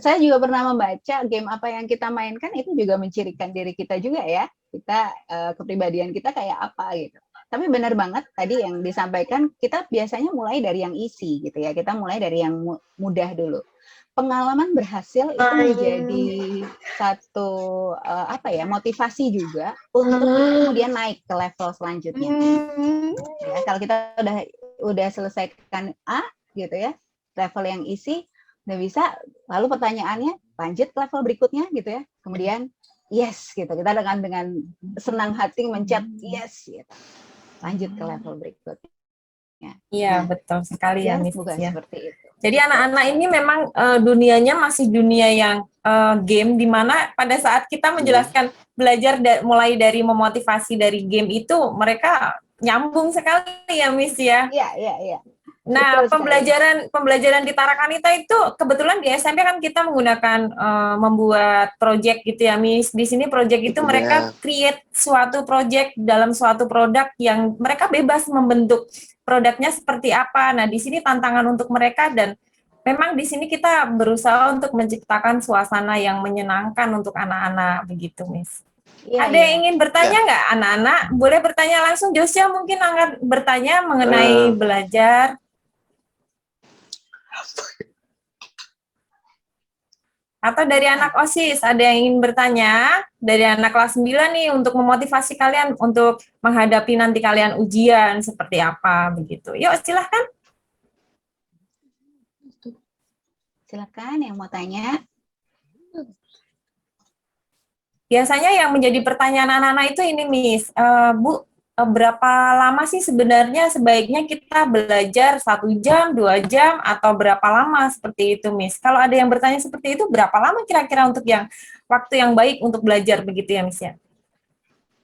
Saya juga pernah membaca game apa yang kita mainkan itu juga mencirikan diri kita juga ya. Kita kepribadian kita kayak apa gitu. Tapi benar banget tadi yang disampaikan, kita biasanya mulai dari yang isi gitu ya. Kita mulai dari yang mudah dulu. Pengalaman berhasil itu menjadi satu motivasi juga untuk kemudian naik ke level selanjutnya. Ya, kalau kita udah selesaikan A gitu ya, level yang isi udah bisa, lalu pertanyaannya lanjut ke level berikutnya gitu ya. Kemudian yes gitu, kita dengan senang hati mencet yes gitu. Lanjut ke level berikutnya. Iya, betul sekali ya, Miss. Bukan Ya. seperti itu. Jadi anak-anak ini memang dunianya masih dunia yang game, di mana pada saat kita menjelaskan belajar mulai dari memotivasi dari game itu, mereka nyambung sekali ya, Miss ya. Iya. Nah, Betul sekali. pembelajaran di Tarakanita itu kebetulan di SMP kan kita menggunakan membuat project gitu ya, Miss. Di sini project itu mereka create suatu project dalam suatu produk yang mereka bebas membentuk produknya seperti apa. Nah, di sini tantangan untuk mereka, dan memang di sini kita berusaha untuk menciptakan suasana yang menyenangkan untuk anak-anak begitu, Miss. Iya, Ada yang ingin bertanya nggak, anak-anak? Boleh bertanya langsung. Josia mungkin akan bertanya mengenai belajar. Atau dari anak OSIS, ada yang ingin bertanya? Dari anak kelas 9 nih, untuk memotivasi kalian untuk menghadapi nanti kalian ujian, seperti apa, begitu. Yuk, silahkan. Silakan yang mau tanya. Biasanya yang menjadi pertanyaan anak-anak itu ini, Miss. Bu, berapa lama sih sebenarnya sebaiknya kita belajar, 1 jam, 2 jam, atau berapa lama seperti itu, Miss? Kalau ada yang bertanya seperti itu, berapa lama kira-kira untuk yang waktu yang baik untuk belajar begitu ya, Miss ya?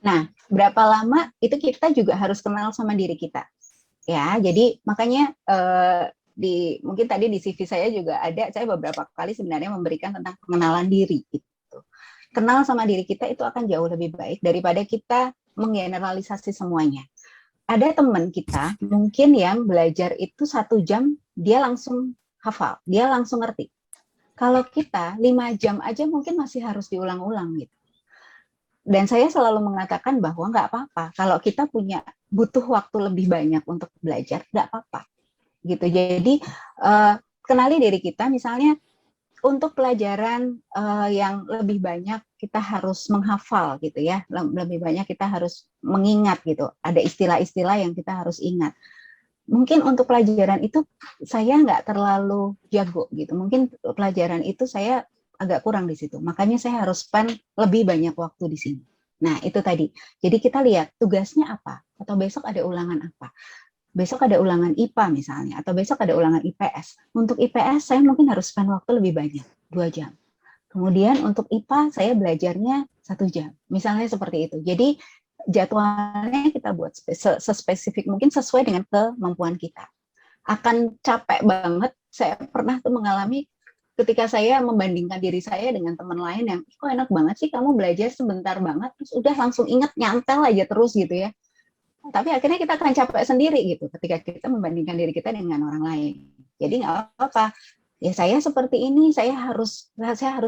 Nah, berapa lama itu kita juga harus kenal sama diri kita. Ya, jadi makanya mungkin tadi di CV saya juga ada, saya beberapa kali sebenarnya memberikan tentang pengenalan diri gitu. Kenal sama diri kita itu akan jauh lebih baik daripada kita menggeneralisasi semuanya. Ada teman kita mungkin yang belajar itu 1 jam dia langsung hafal, dia langsung ngerti. Kalau kita 5 jam aja mungkin masih harus diulang-ulang gitu. Dan saya selalu mengatakan bahwa nggak apa-apa kalau kita butuh waktu lebih banyak untuk belajar, nggak apa-apa gitu. Jadi kenali diri kita, misalnya untuk pelajaran yang lebih banyak kita harus menghafal gitu ya, lebih banyak kita harus mengingat gitu, ada istilah-istilah yang kita harus ingat. Mungkin untuk pelajaran itu saya nggak terlalu jago gitu, mungkin pelajaran itu saya agak kurang di situ, makanya saya harus spend lebih banyak waktu di sini. Nah itu tadi, jadi kita lihat tugasnya apa, atau besok ada ulangan apa. Besok ada ulangan IPA misalnya, atau besok ada ulangan IPS. Untuk IPS saya mungkin harus spend waktu lebih banyak, 2 jam. Kemudian untuk IPA saya belajarnya 1 jam. Misalnya seperti itu. Jadi jadwalnya kita buat sespesifik mungkin sesuai dengan kemampuan kita. Akan capek banget. Saya pernah tuh mengalami ketika saya membandingkan diri saya dengan teman lain yang, kok enak banget sih kamu belajar sebentar banget, terus udah langsung ingat, nyantel aja terus gitu ya. Tapi akhirnya kita akan capek sendiri gitu ketika kita membandingkan diri kita dengan orang lain. Jadi nggak apa-apa, Ya saya seperti ini, saya harus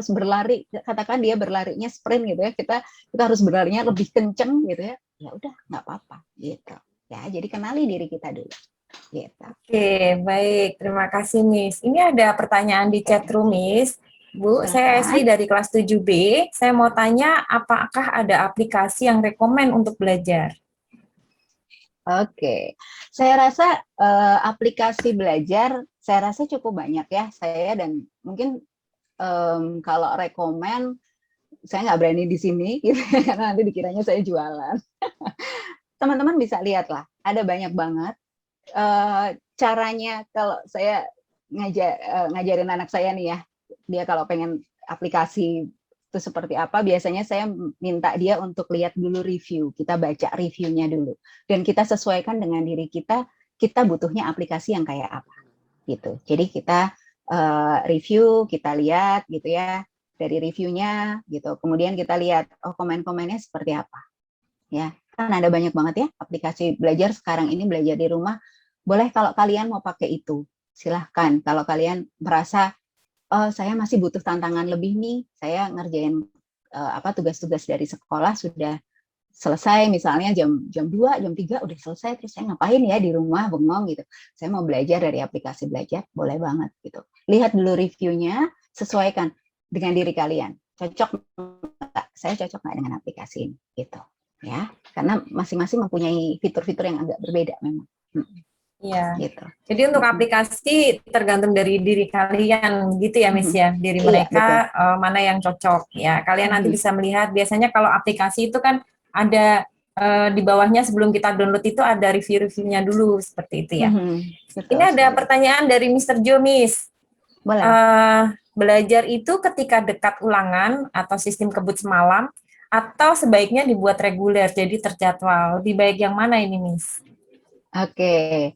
berlari. Katakan dia berlarinya sprint gitu ya, kita harus berlarinya lebih kenceng gitu ya. Ya udah nggak apa-apa gitu. Ya jadi kenali diri kita dulu. Gitu. Oke, baik. Terima kasih, Miss. Ini ada pertanyaan di chat room, Miss. Bu, saya Asli dari kelas 7B. Saya mau tanya, apakah ada aplikasi yang rekomen untuk belajar? Oke, saya rasa aplikasi belajar, saya rasa cukup banyak ya. Saya dan mungkin kalau rekomen, saya nggak berani di sini, gitu, karena nanti dikiranya saya jualan. Teman-teman bisa lihat lah, ada banyak banget. Caranya kalau saya ngajarin anak saya nih ya, dia kalau pengen aplikasi itu seperti apa, biasanya saya minta dia untuk lihat dulu review, kita baca reviewnya dulu, dan kita sesuaikan dengan diri kita butuhnya aplikasi yang kayak apa, gitu. Jadi kita review, kita lihat gitu ya, dari reviewnya gitu, kemudian kita lihat, oh komen-komennya seperti apa, ya. Kan ada banyak banget ya aplikasi belajar sekarang ini, belajar di rumah. Boleh kalau kalian mau pakai itu, silahkan. Kalau kalian merasa saya masih butuh tantangan lebih nih, saya ngerjain tugas-tugas dari sekolah sudah selesai, misalnya jam 2, jam 3 udah selesai, terus saya ngapain ya di rumah bengong gitu. Saya mau belajar dari aplikasi belajar, boleh banget gitu. Lihat dulu reviewnya, sesuaikan dengan diri kalian. Cocok nggak? Saya cocok nggak dengan aplikasi ini gitu. Ya, karena masing-masing mempunyai fitur-fitur yang agak berbeda memang. Iya. Gitu. Jadi untuk aplikasi tergantung dari diri kalian gitu ya, Miss ya. Diri mereka mana yang cocok ya. Kalian nanti bisa melihat biasanya kalau aplikasi itu kan ada di bawahnya sebelum kita download itu ada review-reviewnya dulu seperti itu ya. Ini ada pertanyaan dari Mr. Jo, Miss. Boleh. Belajar itu ketika dekat ulangan atau sistem kebut semalam atau sebaiknya dibuat reguler jadi terjadwal. Lebih baik yang mana ini, Miss? Oke.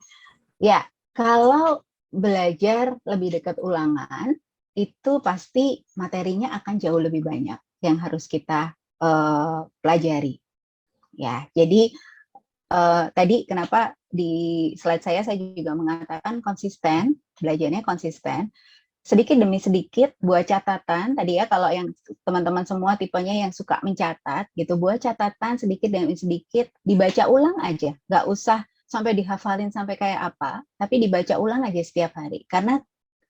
Ya, kalau belajar lebih dekat ulangan, itu pasti materinya akan jauh lebih banyak yang harus kita pelajari. Ya, jadi tadi kenapa di slide saya juga mengatakan konsisten, belajarnya konsisten, sedikit demi sedikit buat catatan. Tadi ya kalau yang teman-teman semua tipenya yang suka mencatat, gitu, buat catatan sedikit demi sedikit, dibaca ulang aja, nggak usah sampai dihafalin sampai kayak apa, tapi dibaca ulang aja setiap hari. Karena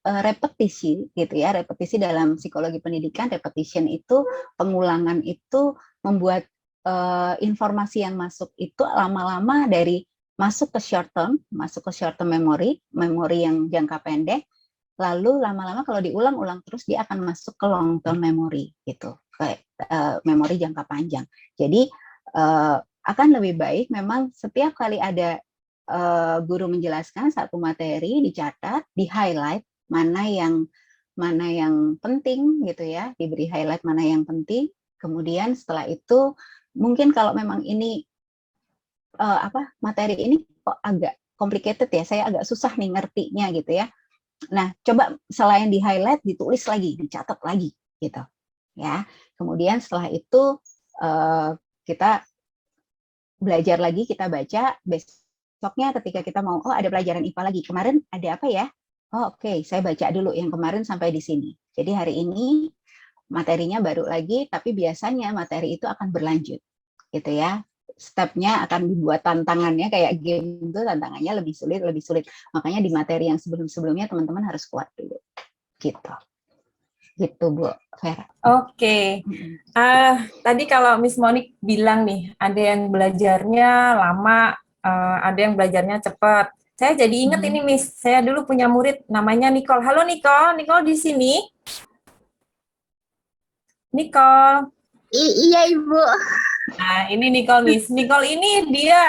repetisi gitu ya, repetisi dalam psikologi pendidikan, repetition itu, pengulangan itu membuat informasi yang masuk itu lama-lama dari masuk ke short term memory, memori yang jangka pendek, lalu lama-lama kalau diulang-ulang terus dia akan masuk ke long term memory gitu, kayak memori jangka panjang. Jadi akan lebih baik memang setiap kali ada guru menjelaskan satu materi dicatat, di highlight mana yang penting gitu ya, diberi highlight mana yang penting. Kemudian setelah itu mungkin kalau memang ini materi ini kok agak complicated ya, saya agak susah nih ngertinya gitu ya. Nah, coba selain di highlight ditulis lagi, dicatat lagi gitu ya. Kemudian setelah itu kita belajar lagi, kita baca. Besoknya ketika kita mau, oh ada pelajaran IPA lagi, kemarin ada apa ya? Oh oke, saya baca dulu yang kemarin sampai di sini. Jadi hari ini materinya baru lagi, tapi biasanya materi itu akan berlanjut gitu ya. Stepnya akan dibuat tantangannya kayak game itu, tantangannya lebih sulit. Makanya di materi yang sebelum-sebelumnya teman-teman harus kuat dulu gitu Bu Vera. Oke. Tadi kalau Miss Monique bilang nih, ada yang belajarnya lama, ada yang belajarnya cepat. Saya jadi ingat ini Miss, saya dulu punya murid namanya Nicole. Halo Nicole, Nicole di sini? Nicole. Iya Ibu. Nah, ini Nicole, Miss. Nicole ini dia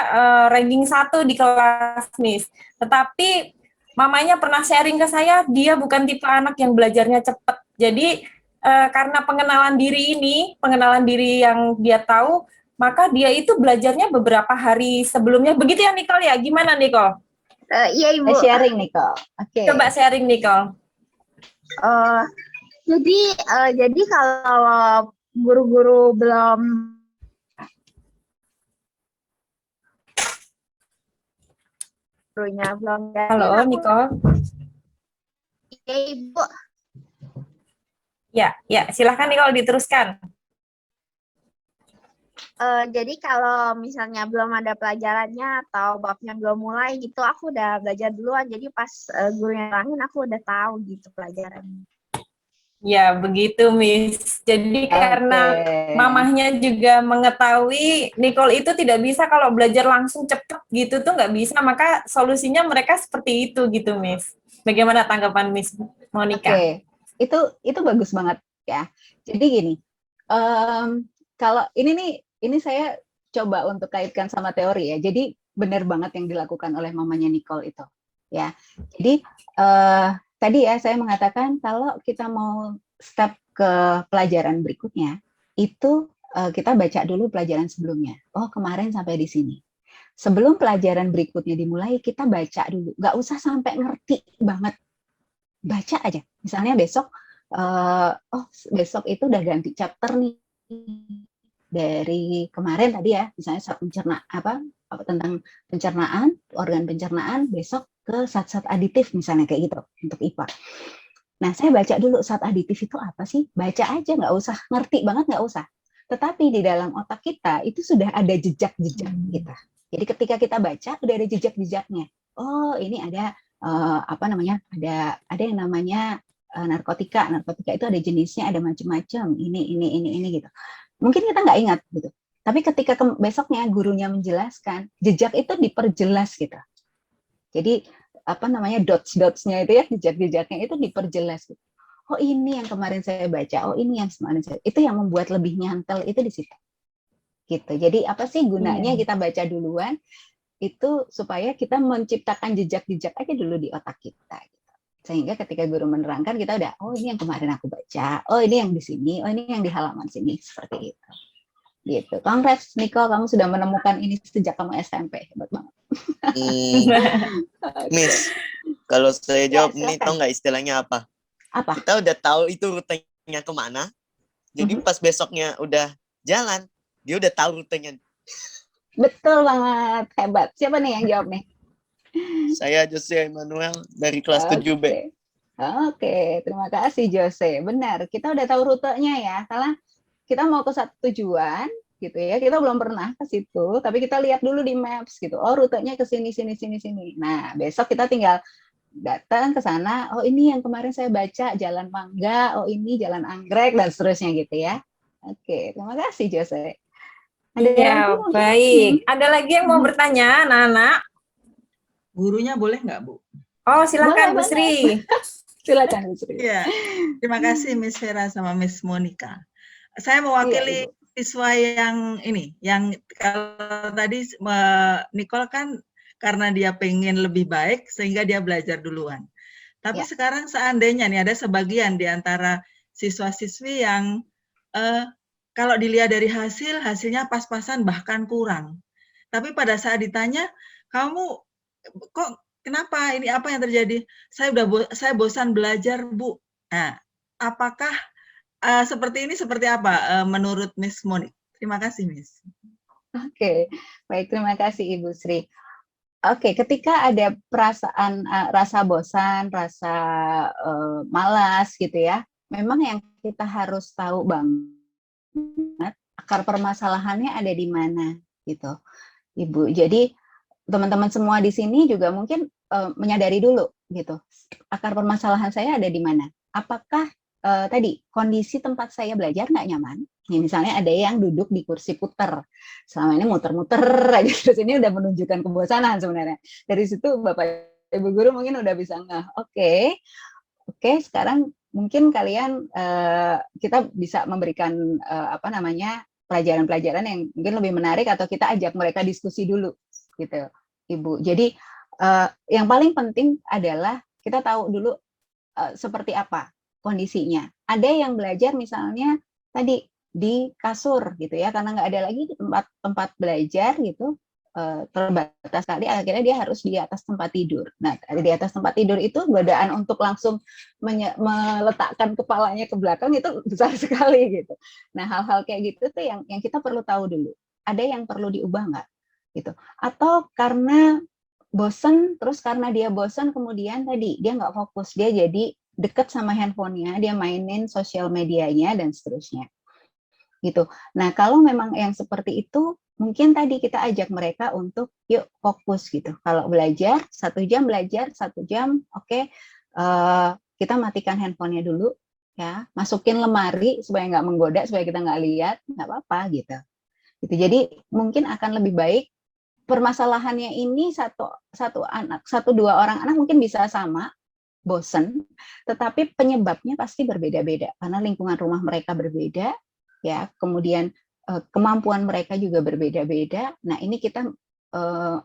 ranking 1 di kelas, Miss. Tetapi mamanya pernah sharing ke saya, dia bukan tipe anak yang belajarnya cepat. Jadi, karena pengenalan diri yang dia tahu, maka dia itu belajarnya beberapa hari sebelumnya. Begitu ya, Nicole ya? Gimana, Nicole? Iya Ibu. Sharing Nicole. Oke. Coba sharing, Nicole. Jadi kalau guru-guru belum Halo, Nicole. Ibu. Ya, silahkan nih kalau diteruskan. Jadi kalau misalnya belum ada pelajarannya atau babnya belum mulai gitu, aku udah belajar duluan. Jadi pas gurunya terangin, aku udah tahu gitu pelajarannya. Ya, begitu, Miss. Jadi karena Oke. mamahnya juga mengetahui Nicole itu tidak bisa kalau belajar langsung cepat gitu tuh nggak bisa, maka solusinya mereka seperti itu gitu, Miss. Bagaimana tanggapan Miss Monica? Oke, itu bagus banget ya. Jadi gini, kalau ini saya coba untuk kaitkan sama teori ya. Jadi benar banget yang dilakukan oleh mamanya Nicole itu, ya. Jadi tadi ya saya mengatakan kalau kita mau step ke pelajaran berikutnya, itu kita baca dulu pelajaran sebelumnya. Oh, kemarin sampai di sini. Sebelum pelajaran berikutnya dimulai, kita baca dulu. Nggak usah sampai ngerti banget. Baca aja. Misalnya besok, besok itu udah ganti chapter nih dari kemarin tadi ya, misalnya tentang pencernaan, organ pencernaan, besok ke zat-zat aditif misalnya kayak gitu untuk IPA. Nah, saya baca dulu zat aditif itu apa sih? Baca aja, nggak usah ngerti banget, nggak usah. Tetapi di dalam otak kita itu sudah ada jejak-jejak kita. Jadi ketika kita baca, udah ada jejak-jejaknya. Oh, ini ada ada yang namanya narkotika. Narkotika itu ada jenisnya, ada macam-macam. Ini gitu. Mungkin kita nggak ingat gitu. Tapi ketika besoknya gurunya menjelaskan, jejak itu diperjelas gitu. Jadi dots-dotsnya itu ya, jejak-jejaknya itu diperjelas gitu. Oh, ini yang kemarin saya baca. Oh, ini yang kemarin itu yang membuat lebih nyantel itu di situ. Gitu. Jadi apa sih gunanya kita baca duluan? Itu supaya kita menciptakan jejak-jejak aja dulu di otak kita. Gitu. Sehingga ketika guru menerangkan kita udah, oh ini yang kemarin aku baca, oh ini yang di sini, oh ini yang di halaman sini, seperti itu. Gitu. Congrats Nicole, kamu sudah menemukan ini sejak kamu SMP, hebat banget. Miss, kalau saya jawab Ya, nih, tau nggak istilahnya apa? Apa? Kita udah tahu itu rutenya kemana, jadi pas besoknya udah jalan, dia udah tahu rutenya. Betul banget, hebat. Siapa nih yang jawab nih? Saya Jose Emmanuel dari kelas 7B. Oke, terima kasih Jose. Benar, kita udah tahu rutenya ya. Karena kita mau ke satu tujuan, gitu ya. Kita belum pernah ke situ, tapi kita lihat dulu di maps gitu. Oh, rutenya ke sini, sini, sini, sini. Nah, besok kita tinggal datang ke sana. Oh, ini yang kemarin saya baca, Jalan Mangga. Oh, ini Jalan Anggrek dan seterusnya gitu ya. Oke, terima kasih Jose. Iya, baik. Ada lagi yang mau bertanya, anak-anak? Gurunya boleh nggak, Bu? Oh, silakan Bu Boleh. Sri. Silakan Bu Sri. Iya, terima kasih Miss Vera sama Miss Monica. Saya mewakili siswa yang ini, yang kalau tadi Nicole kan karena dia pengen lebih baik sehingga dia belajar duluan. Tapi sekarang seandainya nih ada sebagian di antara siswa-siswi yang kalau dilihat dari hasilnya pas-pasan bahkan kurang. Tapi pada saat ditanya, kamu kok kenapa ini apa yang terjadi? Saya bosan belajar, Bu. Nah, apakah seperti ini seperti apa menurut Miss Monik? Terima kasih, Miss. Oke, baik, terima kasih Ibu Sri. Oke, ketika ada perasaan rasa bosan, rasa malas gitu ya, memang yang kita harus tahu banget akar permasalahannya ada di mana gitu, Ibu. Jadi teman-teman semua di sini juga mungkin menyadari dulu gitu, akar permasalahan saya ada di mana. Apakah tadi kondisi tempat saya belajar nggak nyaman? Nih, misalnya ada yang duduk di kursi puter, selama ini muter-muter aja, terus ini udah menunjukkan kebosanan sebenarnya. Dari situ Bapak Ibu Guru mungkin udah bisa oke, sekarang mungkin kalian kita bisa memberikan pelajaran-pelajaran yang mungkin lebih menarik atau kita ajak mereka diskusi dulu gitu, Ibu. Jadi yang paling penting adalah kita tahu dulu seperti apa kondisinya. Ada yang belajar misalnya tadi di kasur gitu ya, karena nggak ada lagi di tempat belajar gitu, terbatas sekali, akhirnya dia harus di atas tempat tidur. Nah, di atas tempat tidur itu godaan untuk langsung meletakkan kepalanya ke belakang itu besar sekali gitu. Nah, hal-hal kayak gitu tuh yang kita perlu tahu dulu. Ada yang perlu diubah nggak gitu? Atau karena bosan, terus karena dia bosan kemudian tadi dia nggak fokus, dia jadi deket sama handphonenya, dia mainin sosial medianya dan seterusnya. Gitu. Nah, kalau memang yang seperti itu, mungkin tadi kita ajak mereka untuk yuk fokus gitu. Kalau belajar 1 jam belajar 1 jam, oke, kita matikan handphonenya dulu, ya, masukin lemari supaya nggak menggoda, supaya kita nggak lihat, nggak apa-apa gitu. Gitu. Jadi mungkin akan lebih baik. Permasalahannya ini satu anak, 1-2 orang anak mungkin bisa sama, bosen, tetapi penyebabnya pasti berbeda-beda karena lingkungan rumah mereka berbeda, ya. Kemudian kemampuan mereka juga berbeda-beda. Nah, ini kita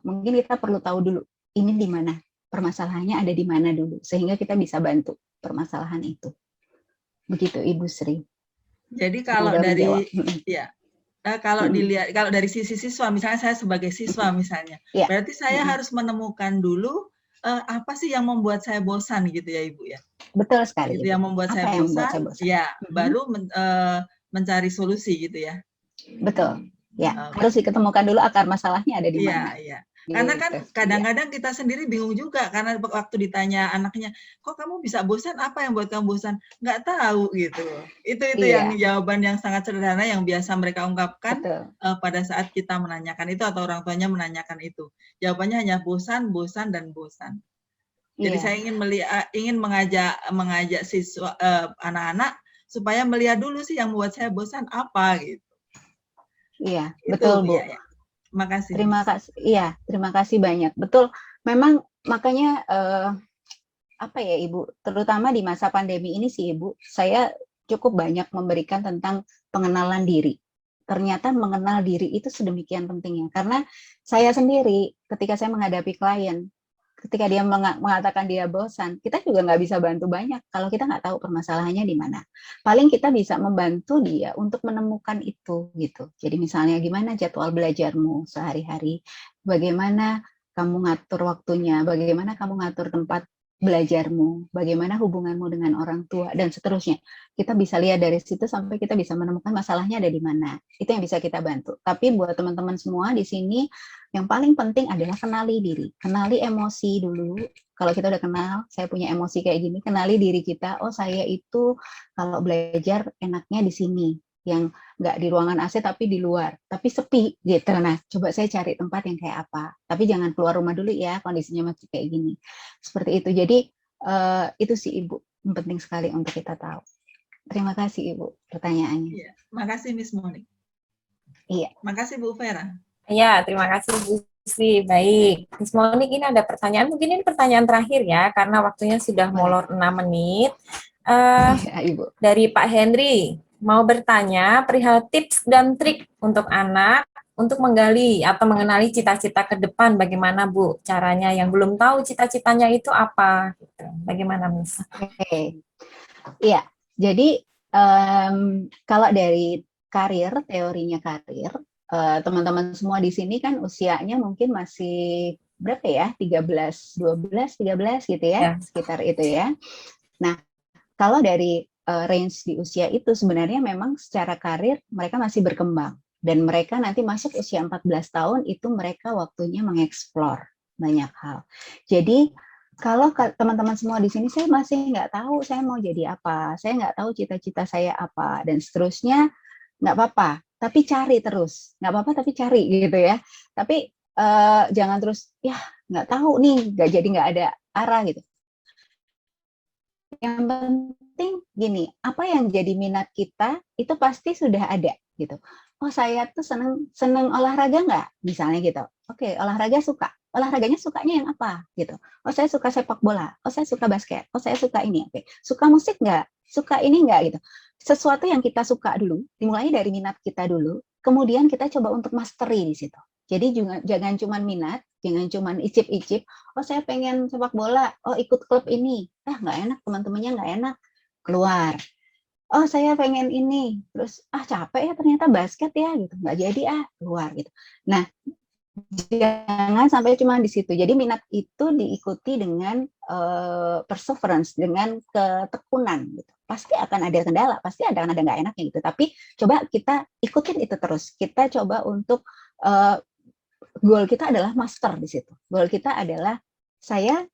mungkin kita perlu tahu dulu ini di mana permasalahannya, ada di mana dulu, sehingga kita bisa bantu permasalahan itu. Begitu, Ibu Sri. Jadi kalau Semoga dari menjawab. ya, kalau dilihat, kalau dari sisi siswa, misalnya saya sebagai siswa misalnya, Ya. berarti saya harus menemukan dulu apa sih yang membuat saya bosan gitu ya Ibu ya. Betul sekali. Gitu, yang membuat Apa saya yang membuat bosan, saya bosan? ya baru mencari solusi gitu ya. Betul. Ya, Oke. harus diketemukan dulu akar masalahnya ada di mana. Iya, iya. Karena kan Gitu. kadang-kadang kita sendiri bingung juga karena waktu ditanya anaknya, kok kamu bisa bosan? Apa yang buat kamu bosan? Nggak tahu gitu. Itu Iya. yang jawaban yang sangat sederhana yang biasa mereka ungkapkan Betul. pada saat kita menanyakan itu atau orang tuanya menanyakan itu. Jawabannya hanya bosan, bosan, dan bosan. Jadi Iya. saya ingin mengajak siswa anak-anak supaya melihat dulu sih yang membuat saya bosan apa gitu. Iya, Itu, betul Bu. ya. Makasih. Terima kasih. Iya, terima kasih banyak. Betul. Memang makanya apa ya Ibu, terutama di masa pandemi ini sih Ibu, saya cukup banyak memberikan tentang pengenalan diri. Ternyata mengenal diri itu sedemikian pentingnya. Karena saya sendiri ketika saya menghadapi klien, ketika dia mengatakan dia bosan, kita juga nggak bisa bantu banyak kalau kita nggak tahu permasalahannya di mana. Paling kita bisa membantu dia untuk menemukan itu gitu. Jadi misalnya gimana jadwal belajarmu sehari-hari, bagaimana kamu ngatur waktunya, bagaimana kamu ngatur tempat belajarmu, bagaimana hubunganmu dengan orang tua, dan seterusnya. Kita bisa lihat dari situ sampai kita bisa menemukan masalahnya ada di mana. Itu yang bisa kita bantu. Tapi buat teman-teman semua di sini, yang paling penting adalah kenali diri. Kenali emosi dulu. Kalau kita udah kenal, saya punya emosi kayak gini, kenali diri kita, oh saya itu kalau belajar enaknya di sini. Yang nggak di ruangan AC tapi di luar, tapi sepi gitu. Nah, coba saya cari tempat yang kayak apa. Tapi jangan keluar rumah dulu ya, kondisinya masih kayak gini. Seperti itu. Jadi itu sih Ibu, penting sekali untuk kita tahu. Terima kasih Ibu pertanyaannya. Iya, makasih Miss Monik. Iya. Makasih Bu Vera. Iya, terima kasih Bu Sri. Baik, Miss Monik, ini ada pertanyaan. Mungkin ini pertanyaan terakhir ya, karena waktunya sudah molor 6 menit. Iya, Ibu. Dari Pak Henry, mau bertanya perihal tips dan trik untuk anak untuk menggali atau mengenali cita-cita ke depan. Bagaimana Bu caranya yang belum tahu cita-citanya itu apa? Gitu. Bagaimana Miss? Oke. Iya, jadi kalau dari karir, teorinya karir, teman-teman semua di sini kan usianya mungkin masih berapa ya? 13, 12, 13 gitu ya, sekitar itu ya. Nah, kalau dari range di usia itu sebenarnya memang secara karir mereka masih berkembang dan mereka nanti masuk usia 14 tahun itu mereka waktunya mengeksplor banyak hal. Jadi kalau teman-teman semua di sini saya masih nggak tahu saya mau jadi apa, saya nggak tahu cita-cita saya apa dan seterusnya, nggak apa-apa, tapi cari terus, nggak apa-apa tapi cari gitu ya. Tapi jangan terus ya nggak tahu nih, nggak ada arah gitu. Yang penting gini, apa yang jadi minat kita itu pasti sudah ada gitu. Oh saya tuh seneng olahraga nggak? Misalnya gitu. Oke, olahraga suka. Olahraganya sukanya yang apa gitu. Oh saya suka sepak bola. Oh saya suka basket. Oh saya suka ini. Oke. Suka musik nggak? Suka ini nggak gitu. Sesuatu yang kita suka dulu, dimulai dari minat kita dulu. Kemudian kita coba untuk mastery di situ. Jadi jangan cuma minat, jangan cuma icip-icip, oh saya pengen sepak bola, oh ikut klub ini, nggak enak, teman-temannya nggak enak, keluar. Oh saya pengen ini, terus capek ya ternyata basket ya, gitu, nggak jadi keluar gitu. Nah jangan sampai cuma di situ. Jadi minat itu diikuti dengan perseverance, dengan ketekunan gitu. Pasti akan ada kendala, pasti ada nggak enaknya gitu. Tapi coba kita ikutin itu terus. Kita coba untuk goal kita adalah master di situ. Goal kita adalah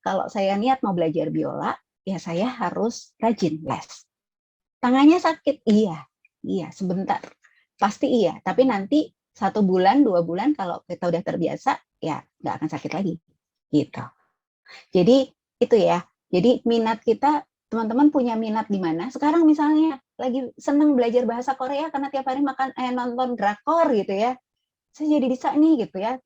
kalau saya niat mau belajar biola, ya saya harus rajin les. Tangannya sakit, iya sebentar, pasti iya. Tapi nanti 1 bulan, 2 bulan kalau kita udah terbiasa, ya nggak akan sakit lagi, gitu. Jadi itu ya. Jadi minat kita, teman-teman punya minat di mana? Sekarang misalnya lagi senang belajar bahasa Korea karena tiap hari nonton drakor gitu ya. Saya jadi bisa nih gitu ya.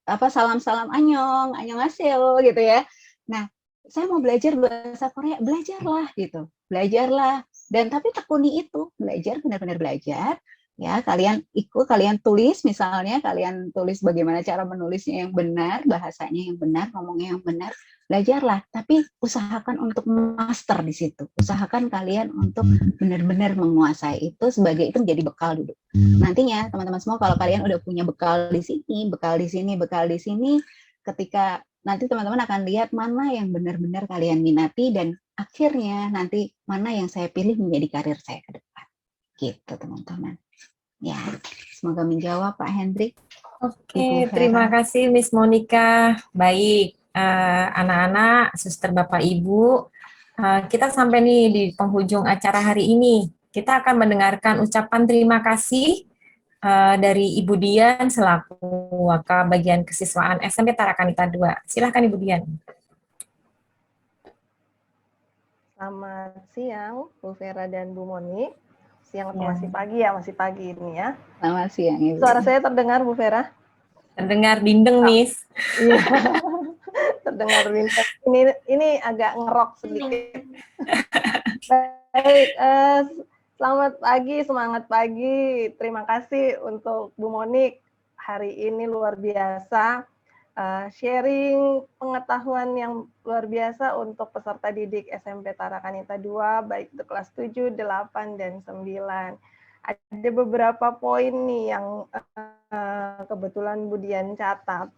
Salam-salam annyeonghaseyo gitu ya. Nah, saya mau belajar bahasa Korea, belajarlah gitu. Belajarlah. Dan tapi tekuni itu, belajar benar-benar belajar. Ya, kalian tulis misalnya, kalian tulis bagaimana cara menulisnya yang benar, bahasanya yang benar, ngomongnya yang benar, belajarlah. Tapi usahakan untuk master di situ. Usahakan kalian untuk benar-benar menguasai itu itu menjadi bekal dulu. Nantinya teman-teman semua kalau kalian udah punya bekal di sini, ketika nanti teman-teman akan lihat mana yang benar-benar kalian minati dan akhirnya nanti mana yang saya pilih menjadi karir saya ke depan. Gitu teman-teman. Ya, semoga menjawab Pak Hendrik. Oke, terima kasih Miss Monica. Baik, anak-anak, suster Bapak Ibu, kita sampai nih di penghujung acara hari ini. Kita akan mendengarkan ucapan terima kasih dari Ibu Dian selaku Waka Bagian Kesiswaan SMP Tarakanita II. Silahkan Ibu Dian. Selamat siang, Bu Vera dan Bu Moni. Siang atau masih pagi ya? Masih pagi ini ya. Selamat siang, Ibu. Suara saya terdengar, Bu Vera? Terdengar dindeng, Miss. Iya, terdengar dindeng. Ini agak ngerok sedikit. Baik, selamat pagi, semangat pagi. Terima kasih untuk Bu Monik. Hari ini luar biasa. Sharing pengetahuan yang luar biasa untuk peserta didik SMP Tarakanita II, baik itu kelas 7, 8, dan 9. Ada beberapa poin nih yang kebetulan Bu Dian catat.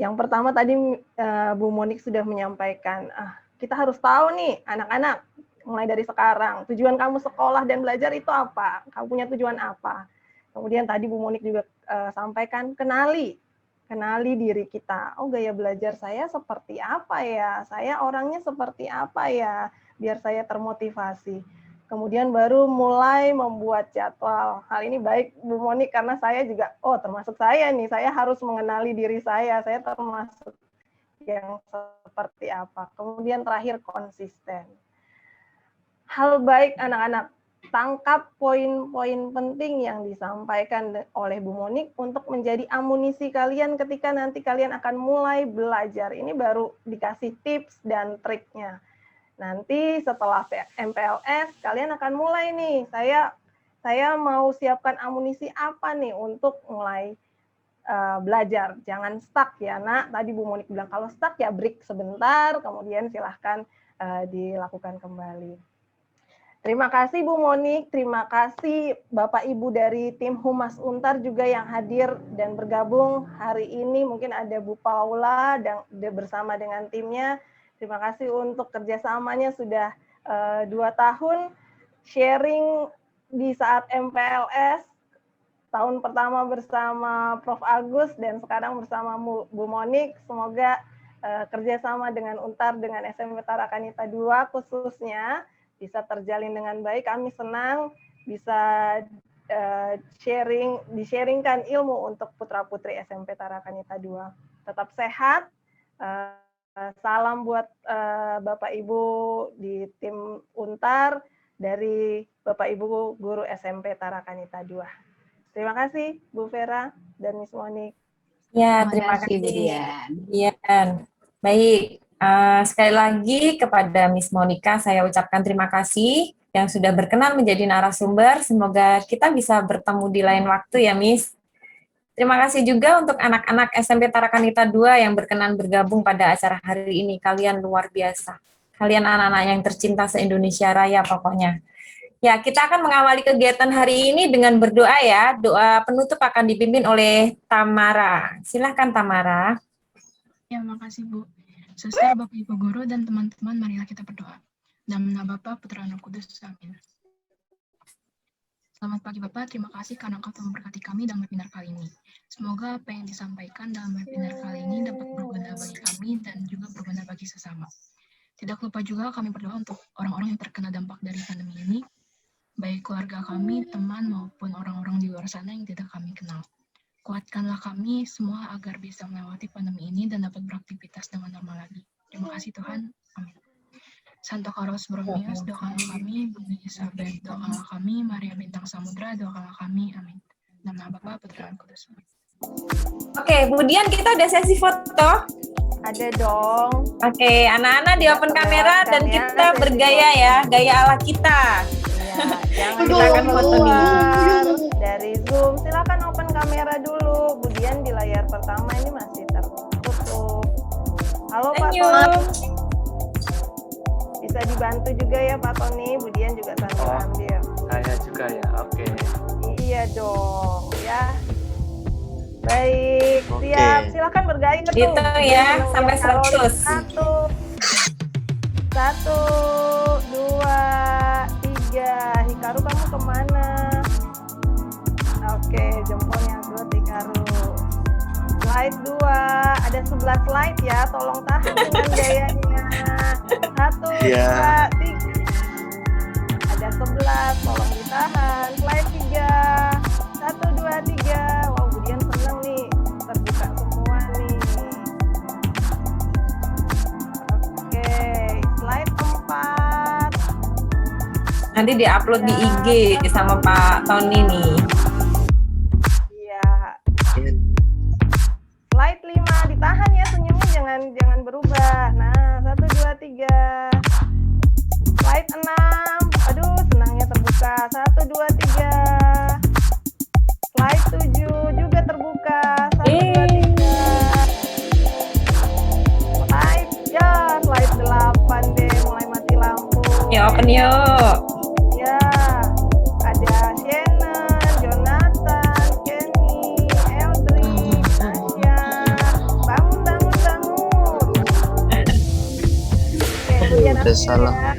Yang pertama tadi Bu Monik sudah menyampaikan, kita harus tahu nih anak-anak, mulai dari sekarang, tujuan kamu sekolah dan belajar itu apa? Kamu punya tujuan apa? Kemudian tadi Bu Monik juga sampaikan, kenali diri kita. Oh, gaya belajar saya seperti apa ya? Saya orangnya seperti apa ya? Biar saya termotivasi. Kemudian baru mulai membuat jadwal. Hal ini baik Bu Monik karena saya juga, termasuk saya nih, saya harus mengenali diri saya termasuk yang seperti apa. Kemudian terakhir konsisten. Hal baik anak-anak, tangkap poin-poin penting yang disampaikan oleh Bu Monik untuk menjadi amunisi kalian ketika nanti kalian akan mulai belajar. Ini baru dikasih tips dan triknya. Nanti setelah MPLS, kalian akan mulai nih, saya mau siapkan amunisi apa nih untuk mulai belajar. Jangan stuck ya, Nak. Tadi Bu Monik bilang, kalau stuck ya break sebentar, kemudian silahkan dilakukan kembali. Terima kasih Bu Monik, terima kasih Bapak Ibu dari tim Humas Untar juga yang hadir dan bergabung hari ini. Mungkin ada Bu Paula dan bersama dengan timnya. Terima kasih untuk kerjasamanya sudah 2 tahun sharing di saat MPLS. Tahun pertama bersama Prof. Agus dan sekarang bersama Bu Monik. Semoga kerjasama dengan Untar, dengan SMP Tarakanita II khususnya bisa terjalin dengan baik. Kami senang bisa di-sharingkan ilmu untuk putra-putri SMP Tarakanita II. Tetap sehat. Salam buat Bapak Ibu di tim Untar dari Bapak Ibu guru SMP Tarakanita II. Terima kasih Bu Vera dan Miss Monik. Ya, terima kasih Bu Dian. Baik. Sekali lagi kepada Miss Monica saya ucapkan terima kasih yang sudah berkenan menjadi narasumber. Semoga kita bisa bertemu di lain waktu ya, Miss. Terima kasih juga untuk anak-anak SMP Tarakanita II yang berkenan bergabung pada acara hari ini. Kalian luar biasa. Kalian anak-anak yang tercinta se-Indonesia Raya pokoknya. Ya, kita akan mengawali kegiatan hari ini dengan berdoa ya. Doa penutup akan dipimpin oleh Tamara. Silahkan Tamara. Ya, makasih Bu. Suster, Bapak Ibu Guru, dan teman-teman, marilah kita berdoa. Dalam nama Bapa, Putra, dan Roh Kudus. Amin. Selamat pagi Bapak, terima kasih karena Engkau telah memberkati kami dalam webinar kali ini. Semoga apa yang disampaikan dalam webinar kali ini dapat berguna bagi kami dan juga berguna bagi sesama. Tidak lupa juga kami berdoa untuk orang-orang yang terkena dampak dari pandemi ini, baik keluarga kami, teman, maupun orang-orang di luar sana yang tidak kami kenal. Kuatkanlah kami semua agar bisa melewati pandemi ini dan dapat beraktivitas dengan normal lagi. Terima kasih Tuhan. Amin. Santo Carlos Borromeus, doakanlah kami. Bunda Elizabeth, doakanlah kami. Maria Bintang Samudra, doakanlah kami. Amin. Dalam nama Bapa, Putra, dan Kudus. Oke, kemudian kita udah sesi foto. Ada dong. Oke, anak-anak di open kamera dan kita bergaya ya, gaya ala kita. Ya, jangan Kita akan foto nih. keluar dari Zoom. Silakan open kamera dulu. Kemudian di layar pertama ini masih tertutup. Halo Pak Thank you. Tony. Bisa dibantu juga ya Pak Tony. Kemudian juga sambil ambil. Saya juga ya, oke. Iya dong, ya. Baik, Oke. siap. Silakan bergaya tuh. Gitu ya, sampai Karolin. 100. Satu, dua, tiga. Hikaru kamu kemana? Oke, jempolnya good Hikaru. Slide 2, ada 11 slide ya. Tolong tahan dengan gayanya. 1, Iya. 2, 3. Ada 11, tolong ditahan. Slide 3. 1, 2, 3. Wow, Budian seneng nih. Terbuka semua nih. Oke, slide 4. Nanti diupload di IG sama Pak Tony nih. Iya. Slide 5, ditahan ya senyumnya, jangan berubah. Nah, 1, 2, 3. Slide 6. Aduh, senangnya terbuka. 1, 2, 3. Slide 7 juga terbuka. 1, 2, 3. Slide 8 deh, mulai mati lampu. Ya, open yuk. Ya, ada Shannon, Jonathan, Kenny, Eldri, Nasya. Bangun. Oke, kemudian Udah ambil salah. ya.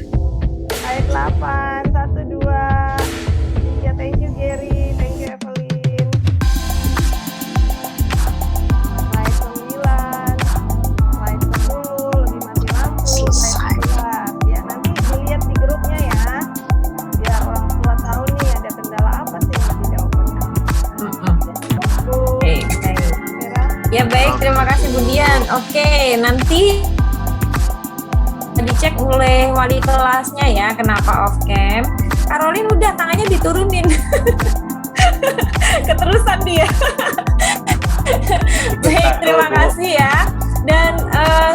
Slide 8, 1, 2, 3. Thank you Gary, thank you Evelyn. Slide 9, slide 10, lebih mati lampu. Selesai. Slide 11. Ya, nanti dilihat di grupnya ya. Biar orang tua tahu nih ada kendala apa sih yang tidak open Mm-mm. Tuh, Oke, baik. Mira. Ya baik, terima kasih Budian. Oke, nanti dicek oleh wali kelasnya ya kenapa off cam. Karolin udah tangannya diturunin. Keterusan dia. Baik, terima kasih ya. Dan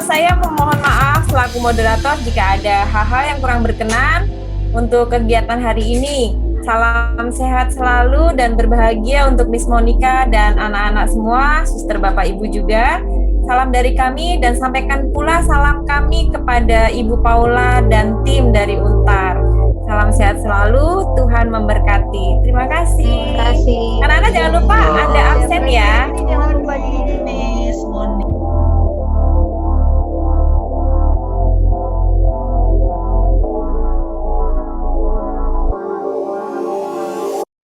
saya memohon maaf selaku moderator jika ada hal-hal yang kurang berkenan untuk kegiatan hari ini. Salam sehat selalu dan berbahagia untuk Miss Monica dan anak-anak semua, suster bapak ibu juga. Salam dari kami dan sampaikan pula salam kami kepada Ibu Paula dan tim dari Untar. Salam sehat selalu, Tuhan memberkati. Terima kasih. Terima kasih. Anak-anak jangan lupa ada